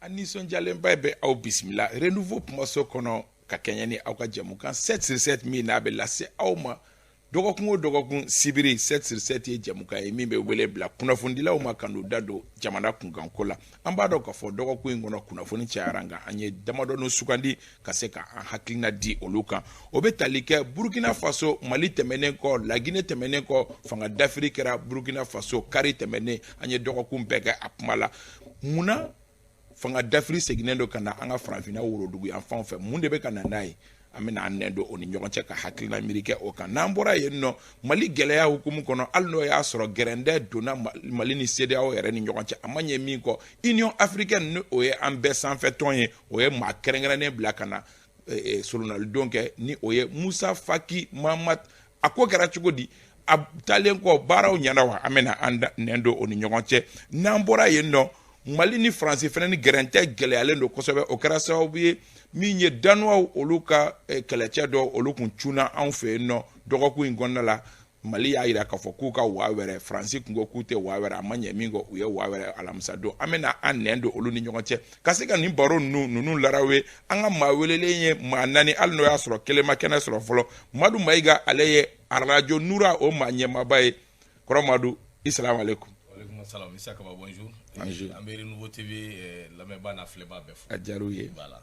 Anisonjalemba be au bismillah renouveau promotion kono ka kenyani au ka jamukan 7/7 mi na be lase au ma dogokun sibiri 7/7 ye jamukan e mi be wele bla kunafundila au ma kanu dado jamana kungan kola amba do ka fo dogokun ngono kunafuni charanga anye damado no sukandi ka se ka hakilina di olukan obe talike Burkina Faso Mali temene ko la Guinée temene ko fanga d'Afrique ra Burkina Faso kari temene anye dogokun bega apmala muna fanga d'Afrique seginendo kana anga franfina worodugu ya fanfe munde be kana nai amena anendo oni nyonche ka hakilina mirike o kan nambora yenno Mali geleya hukumu kono alno ya soro gerende dona Mali ni CEDEAO yere ni nyonche amanye mi ko Union africaine ne oye ambe sans fait tonye oye ma kerengrene blakana solonal donc ni oye Moussa Faki Mahamat akokera chugodi abtalen ko baraw nyanawa amena anda nendo oni nyonche nambora yenno Mali ni France fana ni gerante gelealen do kosobe o kera sababu mi nye danwa oluka keleche do olukun chuna anfe no dogoku ingonna la Mali ya ira ka fokuka wawere France kungo kute wawere amanye mingo uye wawere alamsado amena anendo oluni nyonche kasika ni baro nunu larawe anga mawelele ye manani alno ya soro kelema kena soro folo madu maiga aleye radio nura o manye mabaye kromadu assalamu alaikum. Salam, Issa Kaba, bonjour. Bonjour. Amberi Nouveau TV, la mebana fleba bef. Adjarouye. Voilà.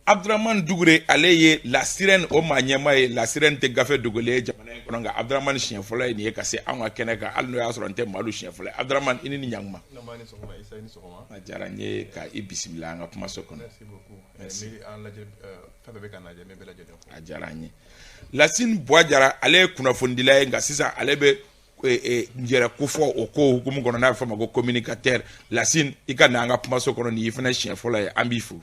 Abdraman Dougouré, aleye la sirène au Manyama et la sirène te gafé Dougouré, Jamanais, Konanga, Abdraman Chienfola, et Niekase, Anga Keneka, Alnoya sur un thème Malou Chienfola. Abdraman, il n'y a pas. Namani Sokoma, Issa ni Sokoma. Adjaranye, Ka Ibissimila, Anga Pumasokon. Merci beaucoup. Merci. En la Fabeka Nadia, Mebela Jadon. Adjaranye. La Sine Boadjara, ale Kunafundila, Ngasisa, Alebe. Njera kufo oko hukumu kono na fama go communicateur la sin ikana nga pumaso kono ni ifana chien fola ya ambifu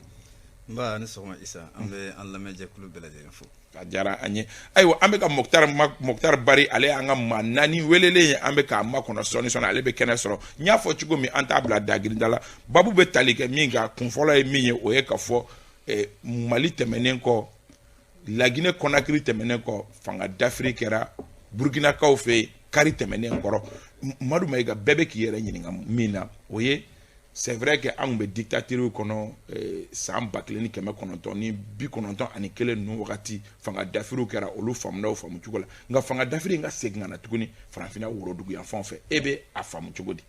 ba ne soma Isa ambe an lameje kulu belade fo ajara anye aywa ambe ka Moktar Bari ale anga manani welele ambe ka makono soni sona ale be kene soro nya fo chugo mi anta bla dagirindala babu be talike minga kunfola e minye oye ka fo Mali temenen ko la Guinée Conakry temenen ko fanga d'Afrique era Burkina kaw fe kari temenen koro madu maiga bebe ki yere nyininga mina oye c'est vrai que an be dictature kono samba clinique me kono toni bi kono ton ani kele no wakati fanga dafiru kera olu famna o famu chugola nga fanga dafiri nga segna na tukuni franfina wuro dugu ya fonfe ebe afamu chugodi.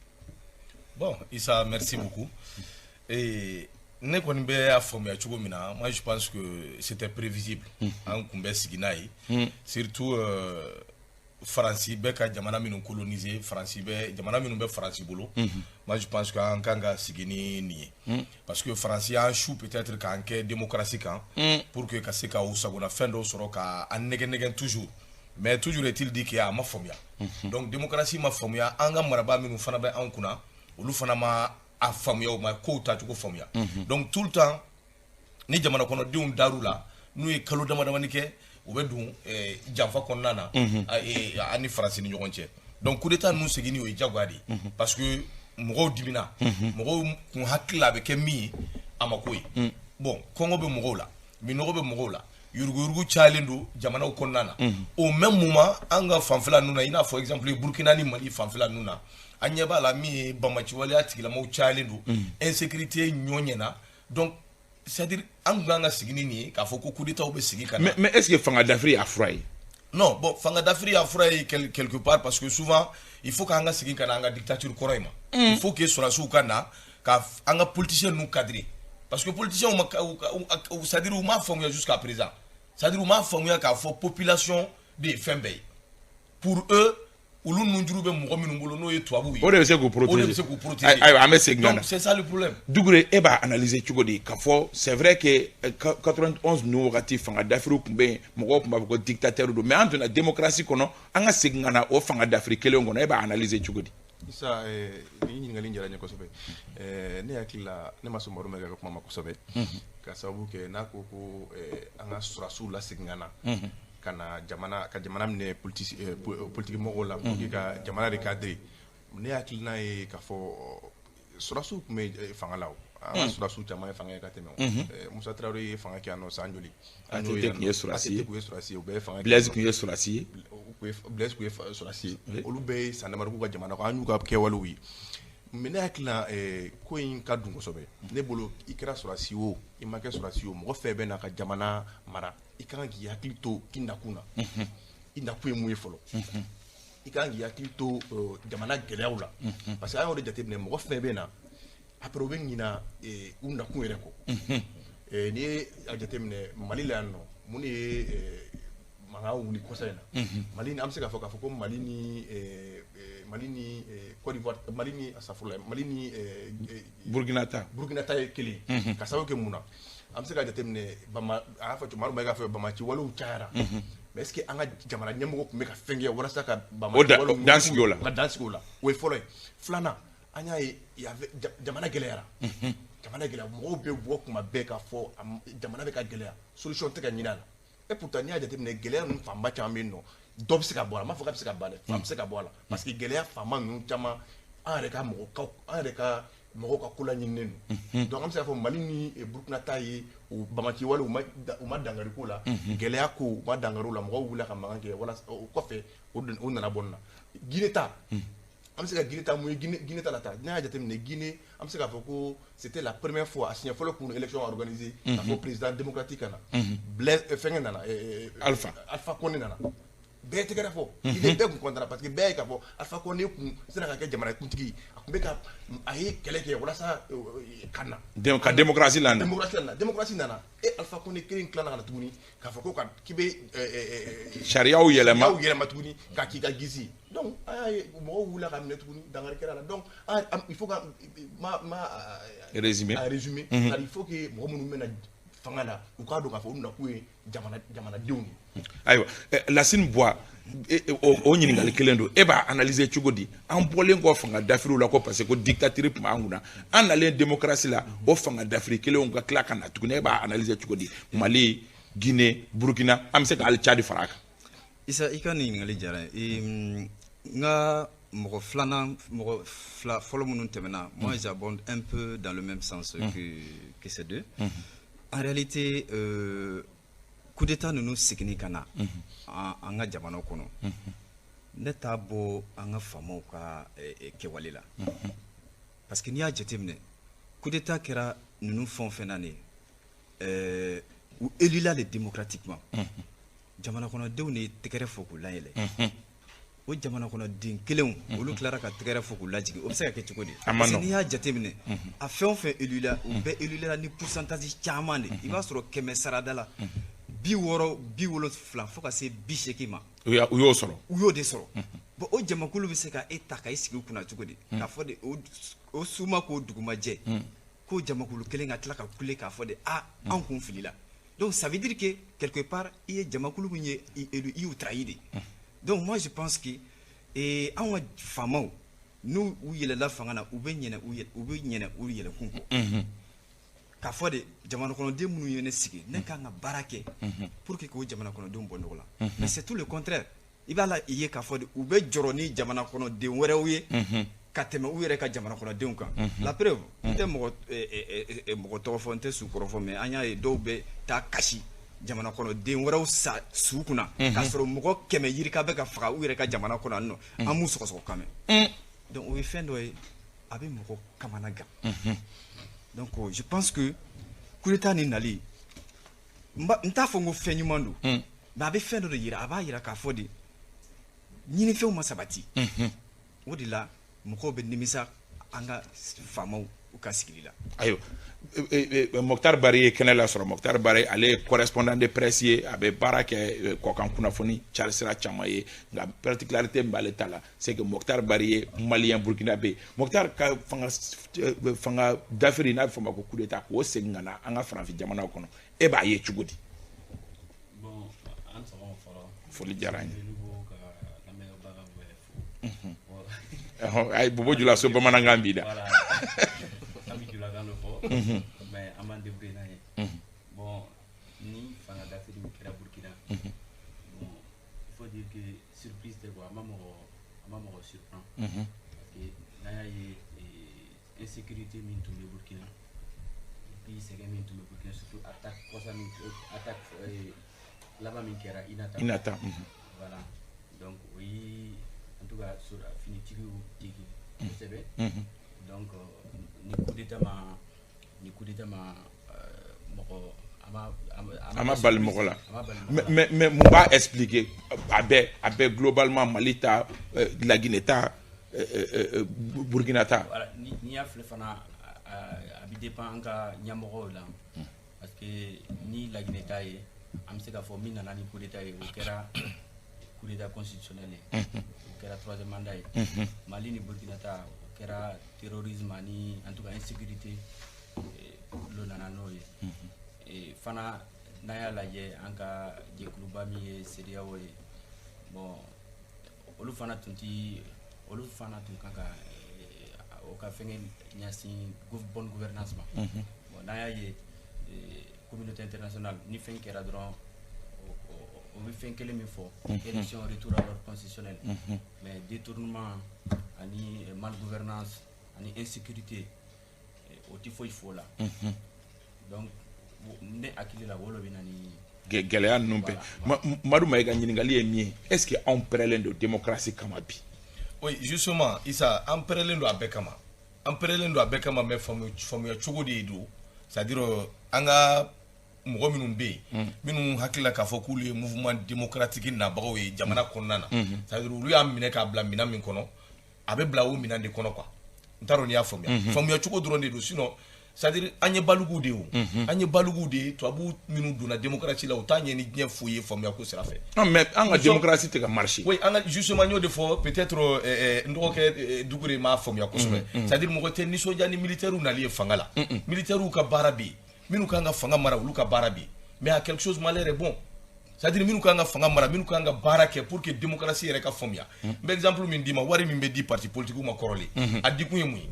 Bon, Issa, merci beaucoup. Et ne koni be afamu ya chugo mina, moi je pense que c'était prévisible an kumbe siginai surtout Franci beka jamana minu colonisé Franci be jamana minu be Franci bolo moi je pense qu'en kanga sigini ni parce que Franci a chou peut-être qu'en que démocratie quand pour que kaseka ou sagona fendo soro ka en negen toujours mais toujours est-il dit qu'il y a ma famia donc démocratie ma famia anga maraba minu fana be an kuna olu fana ma a famia ma ko ta ko famia donc tout le temps ni jamana kono dium darula nous e kalo dama ke ou bien janfa konnana ani France ni ñogonche donc coup d'état nous segini o jagwadi parce que mo dimina mo ko hakla be kemi amakoy bon kongo be mo la minogo be mo la yurgu chalindu jamana konnana au même moment anga fanfla nuna ina for exemple Burkina ni Mali fanfla nuna anyeba la mi bamachi wali atigila mo chalindu insécurité nyonyena donc c'est-à-dire anganga sigini ni ka foko coup d'état obe sigi kana mais est-ce que fanga d'Afrique a froid? Non, bon fanga d'Afrique a froid quelque part parce que souvent il faut qu'anga sigi kana anga dictature koroima il faut que sur la soukana ka anga politicien nous cadrer parce que politicien c'est-à-dire ou ma famille jusqu'à présent c'est-à-dire ou ma famille ka fo population de Fembey pour eux ulu nunjuru be mo minu ngolo no yetu abu o de se ko protéger ay ame segna donc c'est ça le problème Dougouré e ba analyser chugodi ka fo c'est vrai que 91 no wakati fanga d'Afrique kumbe mo ko ko dictateur do mais entre la démocratie kono anga segna na o fanga d'Afrique le ngono e ba analyser chugodi Isa ni ngali njara nyako sobe ne yakila ne masomo rumega ko mama ko sobe ka sababu ke na ko anga surasu la segna kana jamana mine politique mogo la pour ka jamana de cadre ne akilina e ka fo surasu me fangalaw a surasu jamana fanga ka teme Moussa Traoré fanga ki ano sanjoli ano ye surasi o be fanga Blaise ku ye surasi Blaise ku ye surasi olu be sanamaru ka jamana ko anu ka kewalu wi mais ne hakili la ko in ka dun kosɛbɛ ne bolo i kɛra sɔrɔsi o i ma kɛ sɔrɔsi o mɔgɔ fɛn bɛɛ n'a ka jamana mara i kan k'i hakili to i nakun na i nakun ye mun ye fɔlɔ i kan k'i hakili to jamana gɛlɛyaw la parce que an y'o de jateminɛ mɔgɔ fɛn bɛ na après u bɛ ɲina u nakun yɛrɛ kɔ n'i ye a jateminɛ Mali la yan nɔ mun de ye mankan wuli kɔsa in na Mali an bɛ se k'a fɔ ko Mali ni Côte d'Ivoire Mali ni asafurula Mali ni Burkina ta ye kelen ka sababu kɛ mun na an bɛ se ka jateminɛ a y'a fɔ Umaru Mayiga fɛ Bamaci walew cayara mais est-ce que an ka jamana ɲɛmɔgɔ tun bɛ ka fɛn kɛ walasa ka Bamaci walew dan sigi o la o ye fɔlɔ ye filanan an y'a ye jamana gɛlɛyara jamana gɛlɛya mɔgɔw bɛ bɔ kuma bɛɛ k'a fɔ jamana bɛ ka gɛlɛya solution tɛ ka ɲini a la et pourtant n'i y'a jateminɛ gɛlɛya ninnu fanba caman bɛ yen nɔ dɔ bɛ se ka bɔ a la n m'a fɔ k'a bɛ se ka ban dɛ fan bɛ se ka bɔ a la parce que gɛlɛya fanba ninnu caman an yɛrɛ ka mɔgɔw ka ko laɲininen don donc an bɛ se k'a fɔ Mali ni Burkina ta ye Bamaci wale u ma dankari ko la gɛlɛya ko u ma dankari o la mɔgɔw wulila ka mankan kɛ walasa o kɔfɛ o nana bɔ nin na Guinée ta an bɛ se ka Guinée ta mun ye Guinée ta la ta n'a y'a jateminɛ Guinée an bɛ se k'a fɔ ko c'était la première fois a siɲɛ fɔlɔ kun élection organisée k'a fɔ président démocratique ka na Blaise fɛnkɛ nana Alpha Condé nana bɛɛ tɛgɛrɛ fɔ Guinée bɛɛ kun kɔntana parce que bɛɛ ye k'a fɔ Alpha Condé kun sera ka kɛ jamanakuntigi a kun bɛ ka a ye kɛlɛ kɛ walasa ka na ka démocratie la démocratie nana et Alpha Condé kelen tilala ka na tuguni k'a fɔ ko k'i bɛ sariyaw yɛlɛma tuguni k'a k'i ka gisi donc an y'a ye mɔgɔw wulila ka minɛ tuguni dankari kɛra la donc il faut ka résumer il faut que mɔgɔ minnu bɛna fanga la u k'a dɔn k'a fɔ u nakun ye jamanadenw ye ayiwa Lasine Bois o ɲininkali kelen don e b'a analyser cogo di an bɔlen kɔ fanga dafiriw la ko parce que ko dictature tun b'an kunna an nalen démocratie la o fanga dafiri kelenw ka tila ka na tuguni e b'a analyser cogo di Mali Guinée Burkina an bɛ se ka hali Tchad fara a kan Isa i ka nin ɲininkali diyara n ka mɔgɔ fila fɔlɔ minnu tɛmɛna moi j'abonde un peu dans le même sens que ces deux en réalité coup d'état ninnu seginni ka na an ka jamana kɔnɔ ne t'a bɔ an ka faamaw ka kɛwale la parce que n'i y'a jateminɛ coup d'état kɛra ninnu fɛn o fɛn na ne u élula le démocratiquement jamana kɔnɔdenw de tɛgɛrɛ fɔ k'u layɛlɛ o jamana kɔnɔden kelenw olu tilara ka tɛgɛrɛ fɔ k'u lajigin o bɛ se ka kɛ cogo di parce que n'i y'a jateminɛ a fɛn o fɛn élula u bɛɛ élula ni pourcentage caman de i b'a sɔrɔ 100 sarada la 60 70 fo ka se 80 ma u y'o sɔrɔ u y'o de sɔrɔ bon o jamakulu bɛ se ka e ta ka i sigi u kunna cogo di k'a fɔ de o suma k'o dugumajɛ k'o jamakulu kelen ka tila ka kule k'a fɔ de an kun filila donc ça veut dire que quelque part i ye jamakulu min ye élu i y'u trahi de donc moi je pense que an ka faamaw n'u yɛlɛla fanga na u bɛ ɲinɛ u yɛlɛkun kɔ k'a fɔ de jamana kɔnɔden minnu ye ne sigi ne kan ka baara kɛ pour que k'o jamana kɔnɔdenw bɔ nɔgɔ la mais c'est tout le contraire i b'a la i ye k'a fɔ de u bɛ jɔrɔ ni jamana kɔnɔden wɛrɛw ye ka tɛmɛ u yɛrɛ ka jamana kɔnɔdenw kan la preuve n tɛ mɔgɔ tɔgɔ fɔ n tɛ su kɔrɔ fɔ mais an y'a ye dɔw bɛ taa kasi jamana kɔnɔden wɛrɛw sa su kunna k'a sɔrɔ mɔgɔ 100 yirika bɛ ka faga u yɛrɛ ka jamana kɔnɔ yan nɔ an m'u sɔgɔsɔgɔ kan mɛn donc o ye fɛn dɔ ye a bɛ mɔgɔ kamana gan donc je pense que coup d'état ni nali n t'a fɔ n ko fɛn ɲuman don mais a bɛ fɛn dɔ de yira a b'a yira k'a fɔ de ɲinifɛnw ma sabati o de la mɔgɔw bɛ nimisa an ka faamaw u ka sigili la ayiwa Mokhtar Bari ye kɛnɛ lasɔrɔ Mokhtar Bari ale ye correspondant de presse ye a bɛ baara kɛ kɔkan kunnafoni cari sira caman ye nka particularité min b'ale ta la c'est que Mokhtar Bari ye malien burkinabé Mokhtar ka fanga dafiri n'a bɛ fɔ ma ko coup d'état k'o segin ka na an ka farafin jamanaw kɔnɔ e b'a ye cogo di bon an sɔgɔma fɔlɔ foli diyara n ye voilà ayi Bobo Julaso bamanankan b'i da mais an b'an débrouiller n'a ye bon ni fanga dafiri kɛra Burkina bon il faut dire que surprise tɛ quoi a ma mɔgɔ surprend parce que n'an y'a ye insécurité min tun bɛ Burkina et puis sɛgɛn min tun bɛ Burkina surtout attaque laban min kɛra Inata voilà donc o ye en tout cas finitigiw dege kosɛbɛ donc ni coup d'état ma moko ama bal moko la mais mon va expliquer abe globalement Malita la Guinée ta Burkina ta voilà ni a fait fana abi dépend anga nyamoko la parce que ni la Guinée ta ye am se ka fo min na ni coup d'état ye o kera coup d'état constitutionnel o kera troisième mandat ye Mali ni Burkina ta o kera terrorisme ni en tout cas insécurité lo nana no ye et fana naya lajɛ an ka jɛkuluba min ye CEDEAO ye bon olu fana tun kan ka o ka fɛngɛ ɲasin bonne gouvernance ma bon n'a y'a ye communauté internationale ni fɛn kɛra dɔrɔn o bɛ fɛn kelen min fɔ élection retour à l'ordre constitutionnel mais détournement ani mal gouvernance ani insécurité o tɛ foyi fɔ la donc ne akili la wolo bina ni gɛlɛya ninnu bɛɛ Madu Mayiga ɲininkali ye min ye est-ce que anw pɛrɛlen don démocratie kama bi oui justement Issa an pɛrɛlen don a bɛɛ kama mais faamuya cogo de don c'est-à-dire an ka mɔgɔ minnu bɛ yen minnu hakilila k'a fɔ k'olu ye mouvement démocratique nabagaw ye jamana kɔnɔna na c'est-à-dire olu y'a minɛ k'a bila minɛn min kɔnɔ a bɛ bila o minɛn de kɔnɔ quoi n t'a dɔn n'i y'a faamuya faamuya cogo dɔrɔn de don sinon c'est-à-dire an ye balugu de ye o an ye balugu de ye tubabu minnu donna démocratie la u t'a ɲɛ ni diɲɛ foyi ye faamuya ko sira fɛ mais an ka démocratie tɛ ka marcher oui an ka justement n y'o de fɔ peut-être n dɔgɔkɛ Dugure m'a faamuya kosɛbɛ c'est-à-dire mɔgɔ tɛ nisɔndiya ni militaires nali ye fanga la militaires ka baara bɛ yen minnu kan ka fanga mara olu ka baara bɛ yen mais à quelque chose malheur est bon c'est-à-dire minnu kan ka fanga mara minnu kan ka baara kɛ pour que démocratie yɛrɛ ka faamuya n bɛ exemple min d'i ma wari min bɛ di parti politique ma kɔrɔlen a di kun ye mun ye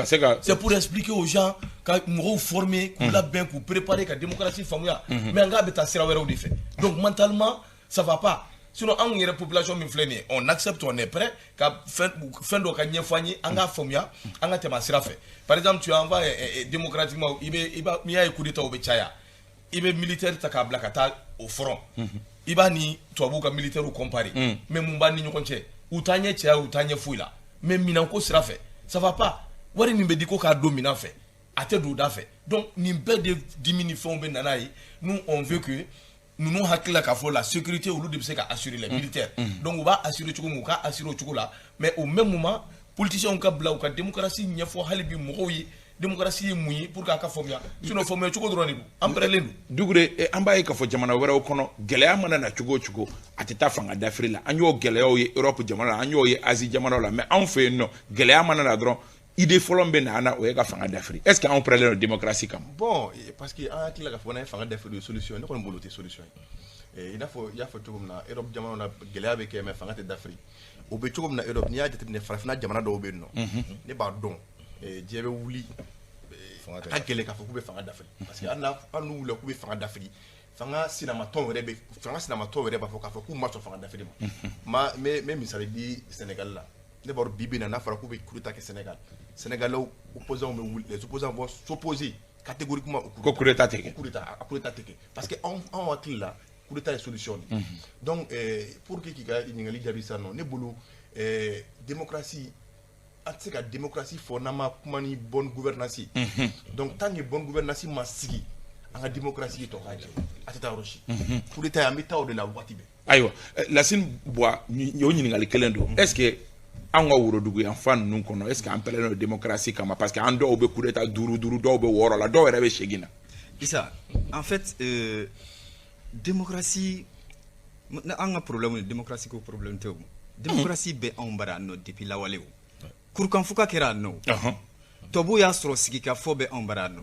c'est pour expliquer aux gens ka mɔgɔw former k'u labɛn k'u préparer ka démocratie faamuya mais an ka bɛ taa sira wɛrɛw de fɛ donc mentalement ça va pas sinon anw yɛrɛ population min filɛ nin ye on accepte on est prêt ka fɛn dɔ ka ɲɛfɔ an ye an k'a faamuya an ka tɛmɛ a sira fɛ par exemple tu envoies démocratiquement n'i y'a ye coup d'état o bɛ caya i bɛ militaire ta k'a bila ka taa au front i b'a ni tubabuw ka militaire comparer mais mun b'a ni ɲɔgɔn cɛ u t'a ɲɛ cɛya u t'a ɲɛ foyi la mais minɛnko sira fɛ ça va pas wari min bɛ di ko k'a don minɛn fɛ a tɛ don da fɛ donc nin bɛɛ de dimi ni fɛnw bɛ nana ye nous on veut que ninnu hakilila k'a fɔ la sécurité olu de bɛ se ka assurer les militaires donc u b'a assurer cogo min u k'a assurer o cogo la mais au même moment politiciens ka bila u ka démocratie ɲɛfɔ hali bi mɔgɔw ye démocratie ye mun ye pour que a ka faamuya sinon faamuya cogo dɔrɔn de don an pɛrɛlen don Dugure an b'a ye k'a fɔ jamana wɛrɛw kɔnɔ gɛlɛya mana na cogo o cogo a tɛ taa fanga dafiri la an y'o gɛlɛyaw ye Europe jamana la an y'o ye Asie jamanaw la mais anw fɛ yen nɔ gɛlɛya mana na dɔrɔn idée fɔlɔ bɛ na o ye ka fanga dafiri est-ce que anw pɛrɛlen don démocratie kama bon parce que an hakili la k'a fɔ n'an ye fanga dafiri o ye solution ne kɔni bolo o tɛ solution ye i n'a fɔ i y'a fɔ cogo min na Europe jamanaw na gɛlɛya bɛ kɛ mais fanga tɛ dafiri o bɛ cogo min na Europe n'i y'a jateminɛ farafinna jamana dɔw bɛ yen nɔ ne b'a dɔn diɲɛ bɛ wuli a ka gɛlɛn k'a fɔ k'u bɛ fanga dafiri parce que hali n'u wulila k'u bɛ fanga dafiri fanga sinamatɔnw yɛrɛ b'a fɔ k'a fɔ k'u ma sɔn fanga dafiri ma n bɛ misali di Sénégal la ne b'a dɔn bi bi in na n'a fɔra k'u bɛ coup d'état kɛ Sénégalais opposants bɛ wuli les opposants vont s'opposer catégoriquement au coup d'état tɛ kɛ parce que anw hakili la coup d'état ye solution de donc pour que k'i ka ɲininkali jaabi sisan nɔ ne bolo démocratie a tɛ se ka démocratie fɔ n'an ma kuma ni bonne gouvernance donc tant que bonne gouvernance ma sigi an ka démocratie tɔ k'a jɛ a tɛ taa yɔrɔ si coup d'état an bɛ taa o de la waati bɛɛ ayiwa Lasine Bois o ɲininkali kelen don est-ce que an ka worodugu yan fan ninnu kɔnɔ est-ce que an pɛrɛlen don démocratie kama parce que an dɔw bɛ coup d'état 5 dɔw bɛ 6 la dɔw yɛrɛ bɛ 8 na Issa en fait démocratie an ka problème ni démocratie ko problème tɛ o démocratie bɛ anw bara yan nɔ depuis lawale o kurukanfuga kɛra yan nɔ tubabuw y'a sɔrɔ sigikafɔ bɛ anw bara yan nɔ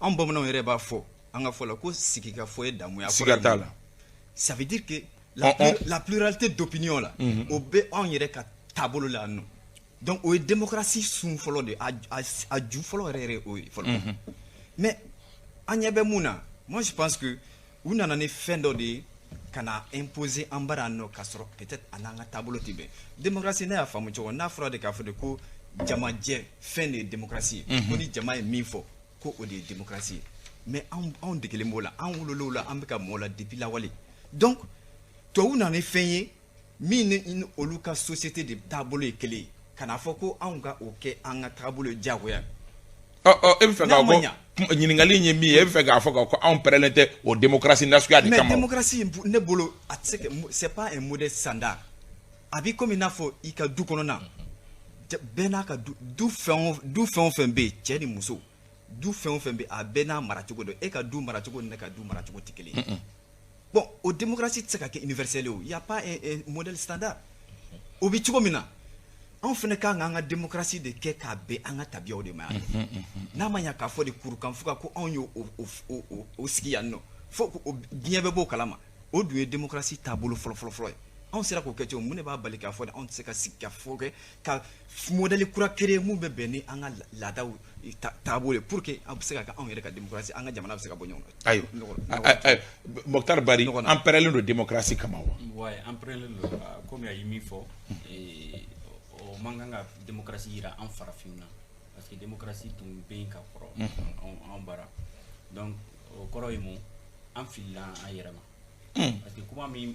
anw bamananw yɛrɛ b'a fɔ an ka fɔ la ko sigikafɔ ye damuya siga t'a la ça veut dire que la pluralité d'opinion la o bɛ anw yɛrɛ ka taabolo la yan nɔ donc o ye démocratie sun fɔlɔ de a ju fɔlɔ yɛrɛ o ye fɔlɔ mais an ɲɛ bɛ mun na moi je pense que u nana ni fɛn dɔ de ye ka na imposer an bara yan nɔ k'a sɔrɔ peut-être a n'an ka taabolo tɛ bɛn démocratie ne y'a faamu cogo n'a fɔra de k'a fɔ de ko jamajɛ fɛn de ye démocratie ye ko ni jama ye min fɔ ko o de ye démocratie ye mais anw degelen b'o la an wolola o la an bɛ ka mɔ o la depuis lawale donc tubabuw nana ni fɛn ye min ni olu ka société de taabolo ye kelen ye kana fɔ ko anw ka o kɛ an ka taabolo diyagoya e bɛ fɛ k'a fɔ ɲininkali in ye min ye e bɛ fɛ k'a fɔ ko anw pɛrɛnnen tɛ o démocratie nasuguya de kama mais démocratie ne bolo a tɛ se ka c'est pas un modèle standard a b'i komi n'a fɔ i ka du kɔnɔna bɛɛ n'a ka du fɛn o fɛn bɛ yen cɛ ni muso du fɛn o fɛn bɛ yen a bɛɛ n'a maracogo don e ka du maracogo ni ne ka du maracogo tɛ kelen ye bon o démocratie tɛ se ka kɛ universelle o y a pas un modèle standard o bɛ cogo min na anw fana kan k'an ka démocratie de kɛ k'a bɛn an ka tabiyaw de ma yan n'a ma ɲɛ k'a fɔ de kurukan fuga ko anw y'o sigi yan nɔ fo diɲɛ bɛɛ b'o kalama o dun ye démocratie taabolo fɔlɔ ye anw sera k'o kɛ cogo mun de b'a bali k'a fɔ de anw tɛ se ka sigi ka fɔ kɛ ka modèle kura créer mun bɛ bɛn ni an ka laadaw taabolo ye pour que an bɛ se ka kɛ anw yɛrɛ ka démocratie an ka jamana bɛ se ka bɔ ɲɔgɔn na. ayiwa Mokhtar Bari an pɛrɛnlen don démocratie kama wa. an pɛrɛnlen don komi a ye min fɔ o man kan ka démocratie yira an farafinw na parce que démocratie tun bɛ yen ka kɔrɔ an bara donc o kɔrɔ ye mun an filila an yɛrɛ ma parce que kuma min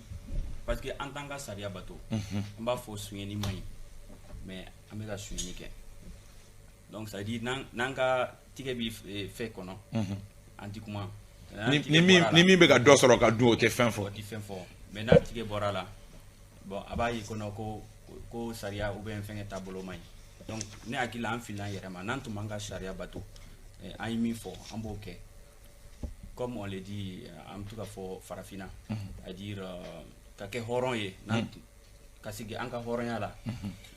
parce que en tant que sariya bato an b'a fɔ suɲɛni man ɲi mais an bɛ ka suɲɛni kɛ donc ça veut dire n'an ka tigɛ bi fɛn kɔnɔ an ti kuma ni min bɛ ka dɔ sɔrɔ ka dun o tɛ fɛn fɔ mais n'a tigɛ bɔra la bon a b'a ye kɔnɔ ko sariya ou bien fɛngɛ taabolo man ɲi donc ne hakili la an filila an yɛrɛ ma n'an tun b'an ka sariya bato an ye min fɔ an b'o kɛ comme on le dit an bɛ to ka fɔ farafinna c'est-à-dire ka kɛ hɔrɔn ye ka sigi an ka hɔrɔnya la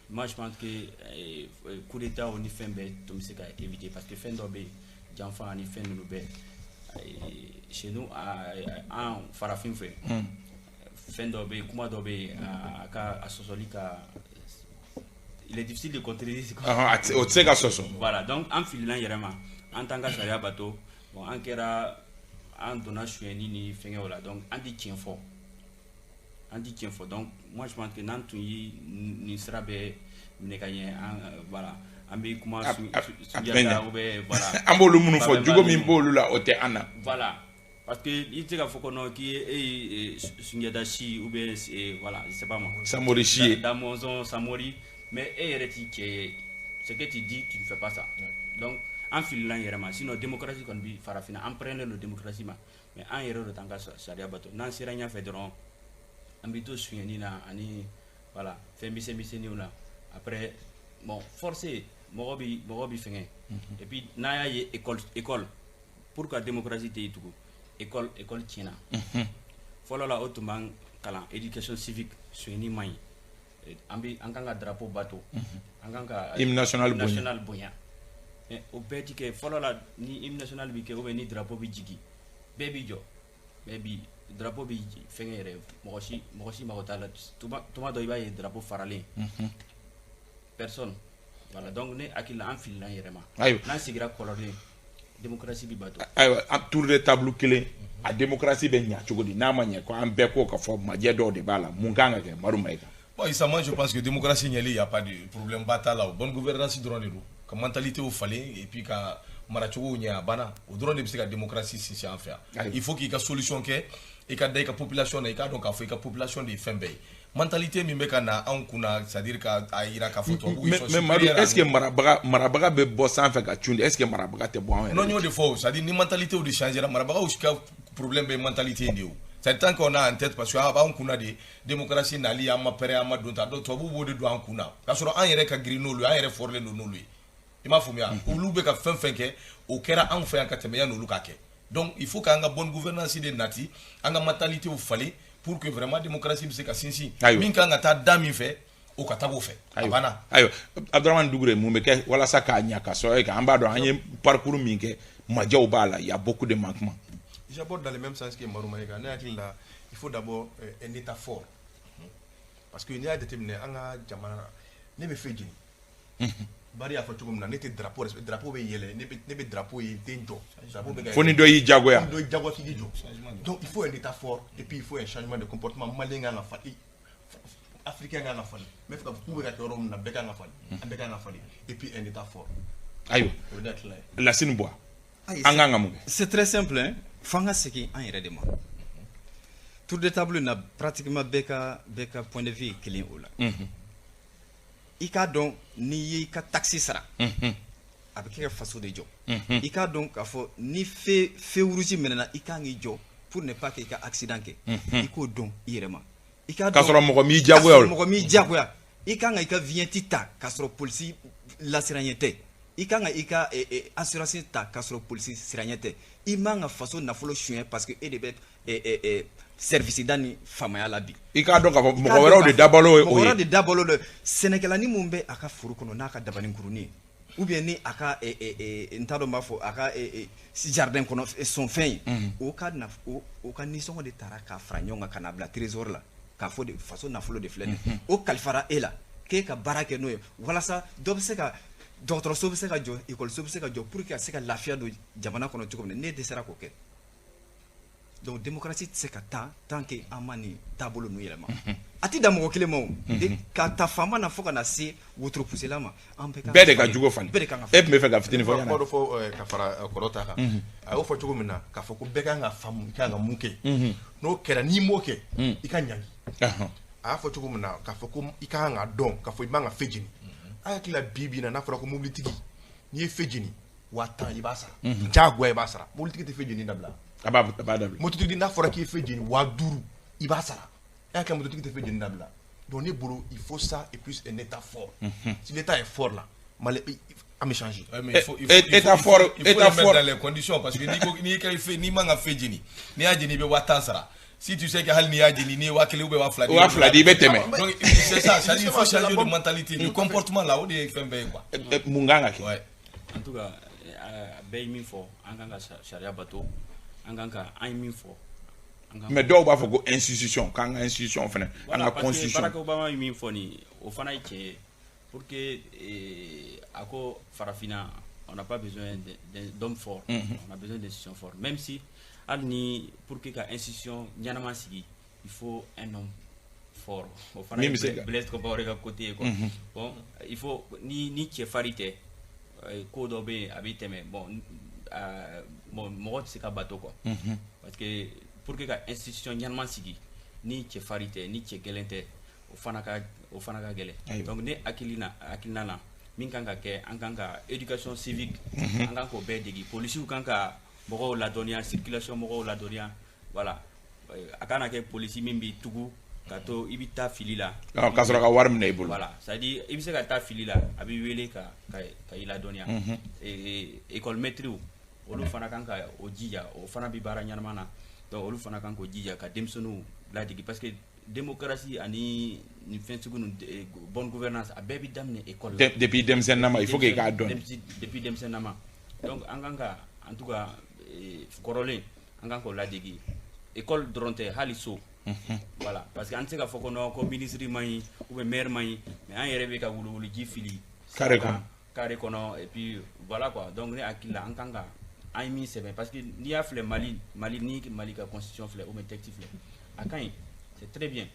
moi je pense que coup d'état ni fɛn bɛɛ tun bɛ se ka éviter parce que fɛn dɔ bɛ yen janfa ani fɛn ninnu bɛɛ chez nous an farafin fɛ fɛn dɔ bɛ yen kuma dɔ bɛ yen a sɔsɔli ka il est difficile de contredire o tɛ se ka sɔsɔ voilà donc an filila an yɛrɛ ma an t'an ka sariya bato bon an kɛra an donna suɲɛni ni fɛngɛw la donc an ti tiɲɛ fɔ donc moi je pense que n'an tun ye nin sira bɛɛ minɛ ka ɲɛ voilà an bɛ kuma Sunjata ou bien voilà an b'olu minnu fɔ jogo min b'olu la o tɛ an na voilà parce que i tɛ ka fɔ kɔnɔ k'i ye Sunjata si ou bien voilà je sais pas moi Samori si ye Damɔzɔn Samori mais e yɛrɛ t'i cɛ ye ce que tu dis tu ne fais pas ça donc an filila an yɛrɛ ma sinon démocratie kɔni bi farafinna an pɛrɛnnen don démocratie ma mais an yɛrɛ de t'an ka sariya bato n'an sera ɲɛfɛ dɔrɔn an bɛ to suɲɛni na ani voilà fɛn misɛnninw na après bon forcé mɔgɔ bi fɛngɛ et puis n'a y'a ye école pour ka démocratie tɛ yen tugun école tiɲɛna fɔlɔ la o tun b'an kalan éducation civique suɲɛni man ɲi an kan ka drapeau bato an kan ka hymne national bonya mais o bɛɛ ti kɛ fɔlɔ la ni hymne national bi kɛ ou bien ni drapeau bi jigi bɛɛ bi jɔ mais bi drapeau bi fɛngɛ yɛrɛ mɔgɔ si mago t'a la tuma dɔ i b'a ye drapeau faralen personne voilà donc ne hakili la an filila an yɛrɛ ma n'an sigira kɔrɔlen démocratie bi bato ayiwa tour de table kelen a démocratie bɛ ɲa cogo di n'a ma ɲɛ ko an bɛɛ ko ka fɔ majɛ dɔw de b'a la mun kan ka kɛ Madu Mayiga. Bon, moi je pense que démocratie ɲɛli y a pas de problème ba t'a la bonne gouvernance dɔrɔn de don ka mentalité falen et puis ka maracogo ɲɛ a banna o dɔrɔn de bɛ se ka démocratie sinsin an fɛ yan il faut k'i ka solution kɛ i ka da i ka population na i k'a dɔn k'a fɔ i ka population de ye fɛn bɛɛ ye mentalité min bɛ ka na anw kunna c'est à dire ka a yira k'a fɔ tubabuw ils sont mais Madu est ce que marabaga bɛ bɔ sanfɛ ka cun est ce que marabaga tɛ bɔ anw yɛrɛ non y'o de fɔ c'est à dire ni mentalité de changera marabagaw ka problème bɛ mentalité in de ye o c'est tant qu'on a en tête parce que an kunna de démocratie nali an ma pɛrɛ an ma don ta donc tubabuw b'o de don an kunna k'a sɔrɔ an yɛrɛ ka girin n'olu ye an yɛrɛ fɔrilen don n'olu ye i m'a faamuya olu bɛ ka fɛn fɛn kɛ o kɛra anw fɛ yan ka tɛmɛ yan n'olu ka kɛ donc il faut qu'an ka bonne gouvernance de nati an ka mentalité falen pour que vraiment démocratie bɛ se ka sinsin min kan ka taa da min fɛ o ka taa o fɛ a banna. ayiwa Abdramane Dougouré mun bɛ kɛ walasa k'a ɲa ka sɔrɔ kan an b'a dɔn an ye parcours min kɛ majɛw b'a la y a beaucoup de manquements. J'aborde dans le même sens que Madu Mayiga ne hakili la il faut d'abord un état fort parce que n'i y'a jateminɛ an ka jamana ne bɛ fɛn jeni Bari y'a fɔ cogo min na ne tɛ drapeau bɛ yɛlɛ ne bɛ drapeau ye den jɔ drapeau bɛ fo ni dɔ y'i jagoya k'i jɔ donc il faut un état fort et puis il faut un changement de comportement malien kan ka falen africain kan ka falen n bɛ fɛ ka fɔ k'u bɛ ka kɛ yɔrɔ min na bɛɛ kan ka falen an bɛɛ kan ka falen et puis un état fort. ayiwa Lassine Bois an kan ka mun kɛ. c'est très simple hein f'an ka segin an yɛrɛ de ma tour de table na pratiquement bɛɛ ka point de vue kelen o la i k'a dɔn n'i ye i ka taxi sara a bɛ kɛ ka faso de jɔ i k'a dɔn k'a fɔ ni feu rouge minɛna i kan k'i jɔ pour ne pas que i ka accident kɛ i k'o dɔn i yɛrɛ ma i k'a k'a dɔn sɔrɔ mɔgɔ m'i diyagoya mɔgɔ m'i diyagoya i kan ka i ka vignette ta k'a sɔrɔ polisi lasiranye tɛ i kan ka i ka assurance ta k'a sɔrɔ polisi siranye tɛ i man ka faso nafolo suɲɛ parce que e de bɛ service da ni faamaya la bi i k'a dɔn k'a fɔ mɔgɔ wɛrɛw de dabalo ye o mɔgɔ wɛrɛw ye de dabalo le sɛnɛkɛlani mun bɛ a ka foro kɔnɔ n'a ka dabani kurunin ye ou bien ni a ka n t'a dɔn n b'a fɔ a ka jardin kɔnɔ son fɛn ye o ka nisɔngɔ de taara k'a fara ɲɔgɔn kan ka n'a bila trésor la k'a fɔ de faso nafolo de filɛ nin ye o kalifara e la k'e ka baara kɛ n'o ye walasa dɔ bɛ se ka dɔgɔtɔrɔso bɛ se ka jɔ ekɔliso bɛ se ka jɔ pour que a se ka lafiya don jamana kɔnɔ cogo min na n'e dɛsɛra k'o kɛ donc démocratie tɛ se ka taa tant que an ma nin taabolo ninnu yɛlɛma a ti da mɔgɔ kelen ma o ka ta faama na fo ka na se wotoro pusela ma an bɛɛ de ka jugo falen bɛɛ de kan ka e tun bɛ fɛ ka fitinin fɔ kuma dɔ fɔ ka fara kɔrɔ ta kan a y'o fɔ cogo min na k'a fɔ ko bɛɛ kan ka faamu i kan ka mun kɛ n'o kɛra n'i m'o kɛ i ka ɲangi a y'a fɔ cogo min na k'a fɔ ko i kan ka dɔn k'a fɔ i man ka fɛn jeni a hakili la bi na n'a fɔra ko mobilitigi n'i ye fɛn jeni 1000 i b'a sara diyagoya i b'a sara mobilitigi tɛ fɛn jeni dabila a b'a dabila mototigi n'a fɔra k'i ye fɛn jeni 5000 i b'a sara e hakili la mototigi tɛ fɛn jeni dabila donc ne bolo il faut ça et plus un état fort si l'état est fort là Mali an bɛ changer état fort dans les conditions parce que n'i man ka fɛn jeni n'i y'a jeni i bɛ 1000 sara si tu sais que hali n'i y'a jeni n'i ye 1000 ou bien 2000 waa fila di i bɛ tɛmɛ donc c'est ça c'est-à-dire il faut changer de mentalité le comportement là o de ye fɛn bɛɛ ye quoi mun kan ka kɛ en tout cas bɛɛ ye min fɔ an kan ka sariya bato an kan ka an ye min fɔ mais dɔw b'a fɔ ko institution k'an ka institution fana an ka constitution Barack Obama ye min fɔ nin o fana ye tiɲɛ ye pour que a ko farafinna on n'a pas besoin d'hommes forts on a besoin d'institutions fortes même si hali ni pour que ka institution ɲanama sigi il faut un homme fort o fana ye Blaise Compaoré ka côté ye quoi bon il faut ni cɛfari tɛ ko dɔ bɛ yen a bɛ tɛmɛ bon mɔgɔ tɛ se ka bato quoi parce que pour que ka institution ɲanama sigi ni cɛfari tɛ ni cɛ gɛlɛn tɛ o fana ka gɛlɛn donc ne hakilina na min kan ka kɛ an kan ka éducation civique an kan k'o bɛɛ degi policiw kan ka mɔgɔw ladɔnniya circulation mɔgɔw ladɔnniya voilà a kana kɛ polisi min b'i tugu ka to i bɛ taa fili la k'a sɔrɔ ka wari minɛ i bolo voilà c'est à dire i bɛ se ka taa fili la a b'i wele ka i ladɔnniya école maîtriw olu fana kan ka o jija o fana bɛ baara ɲanama na donc olu fana kan k'o jija ka denmisɛnninw ladege parce que démocratie ani ni fɛn sugu ninnu bonne gouvernance a bɛɛ bɛ daminɛ école la depuis denmisɛnninnama il faut que i k'a dɔn depuis denmisɛnninnama donc an kan ka en tout cas kɔrɔlen an kan k'o ladege école dɔrɔn tɛ hali so voilà parce que an tɛ se ka fɔ ko non ko ministre man ɲi ou bien maire man ɲi mais an yɛrɛ bɛ ka wuluwulu ji fili carré kɔnɔ et puis voilà quoi donc ne hakili la an kan ka an ye min sɛbɛn parce que n'i y'a filɛ Mali ni Mali ka constitution filɛ ou bien texte filɛ a ka ɲi c'est très bien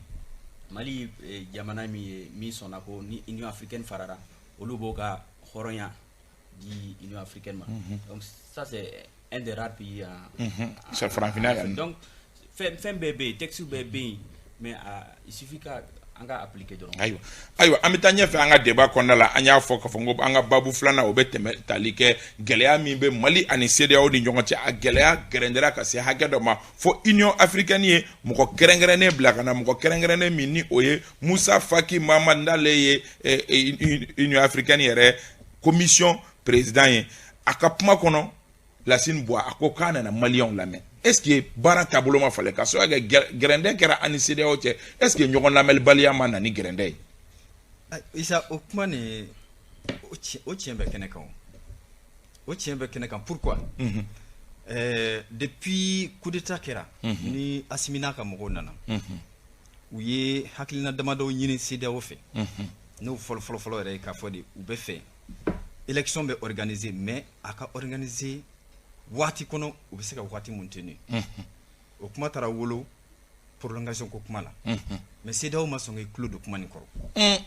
Mali jamana min ye min sɔnna ko ni Union africaine farara olu b'o ka hɔrɔnya di Union africaine ma donc ça c'est un des rares pays c'est farafinna donc fɛn bɛɛ bɛ yen texte bɛɛ bɛ yen mais il suffit ka an ka appliquer dɔrɔn ayiwa an bɛ taa ɲɛfɛ an ka débat kɔnɔna la an y'a fɔ k'a fɔ ko an ka babu filanan o bɛ tɛmɛ tali kɛ gɛlɛya min bɛ Mali ani CEDEAO ni ɲɔgɔn cɛ a gɛlɛya gɛrɛndɛra ka se hakɛ dɔ ma fo Union africaine ye mɔgɔ kɛrɛnkɛrɛnnen bila ka na mɔgɔ kɛrɛnkɛrɛnnen min ni o ye Musa Faki Mahamat n'ale ye Union africaine yɛrɛ commission président ye a ka kuma kɔnɔ Lassine Boua a ko k'a nana Maliyɛnw lamɛn est-ce que baara taabolo ma falen ka sɔrɔ kɛ gɛrɛndɛ kɛra ani CEDEAO cɛ est-ce que ɲɔgɔn lamɛnbaliya ma na ni gɛrɛndɛ ye Isa o kuma nin o tiɲɛ bɛ kɛnɛ kan o tiɲɛ bɛ kɛnɛ kan pourquoi depuis coup d'état kɛra ni Assimi n'a ka mɔgɔw nana u ye hakilina damadɔ ɲini CEDEAO fɛ n'o fɔlɔ yɛrɛ ye k'a fɔ de u bɛ fɛ élection bɛ organiser mais a ka organiser waati kɔnɔ u bɛ se ka waati mun tenir o kuma taara wolo prolongation ko kuma la mais CEDEAO ma sɔn k'i tulo don kuma nin kɔrɔ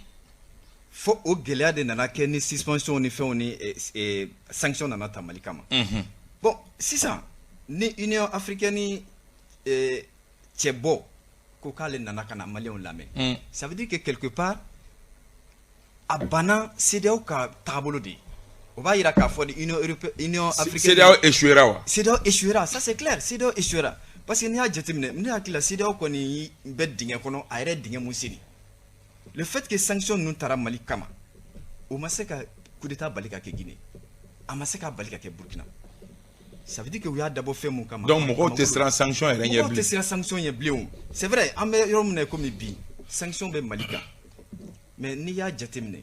fo o gɛlɛya de nana kɛ ni suspension ni fɛnw ni sanction nana ta Mali kama bon sisan ni Union africaine cɛ bɔ ko k'ale nana ka na Maliyɛnw lamɛn ça veut dire que quelque part a banna CEDEAO ka taabolo de ye. O b'a yira k'a fɔ de Union africaine. CEDEAO échouera wa? CEDEAO échouera, ça c'est clair. CEDEAO échouera. Parce que n'i y'a jateminɛ ne hakili la CEDEAO kɔni bɛ dingɛ kɔnɔ a yɛrɛ dingɛ mun seni. Le fait que sanction ninnu taara Mali kama o ma se ka coup d'état bali ka kɛ Guinée a ma se ka bali ka kɛ Burkina. Ça veut dire que u y'a dabɔ fɛn mun kama. Donc mɔgɔw tɛ siran sanction yɛrɛ ɲɛ bilen. Mɔgɔw tɛ siran sanction ɲɛ bilen o. C'est vrai an bɛ yɔrɔ min na komi bi sanction bɛ Mali kan mais n'i y'a jateminɛ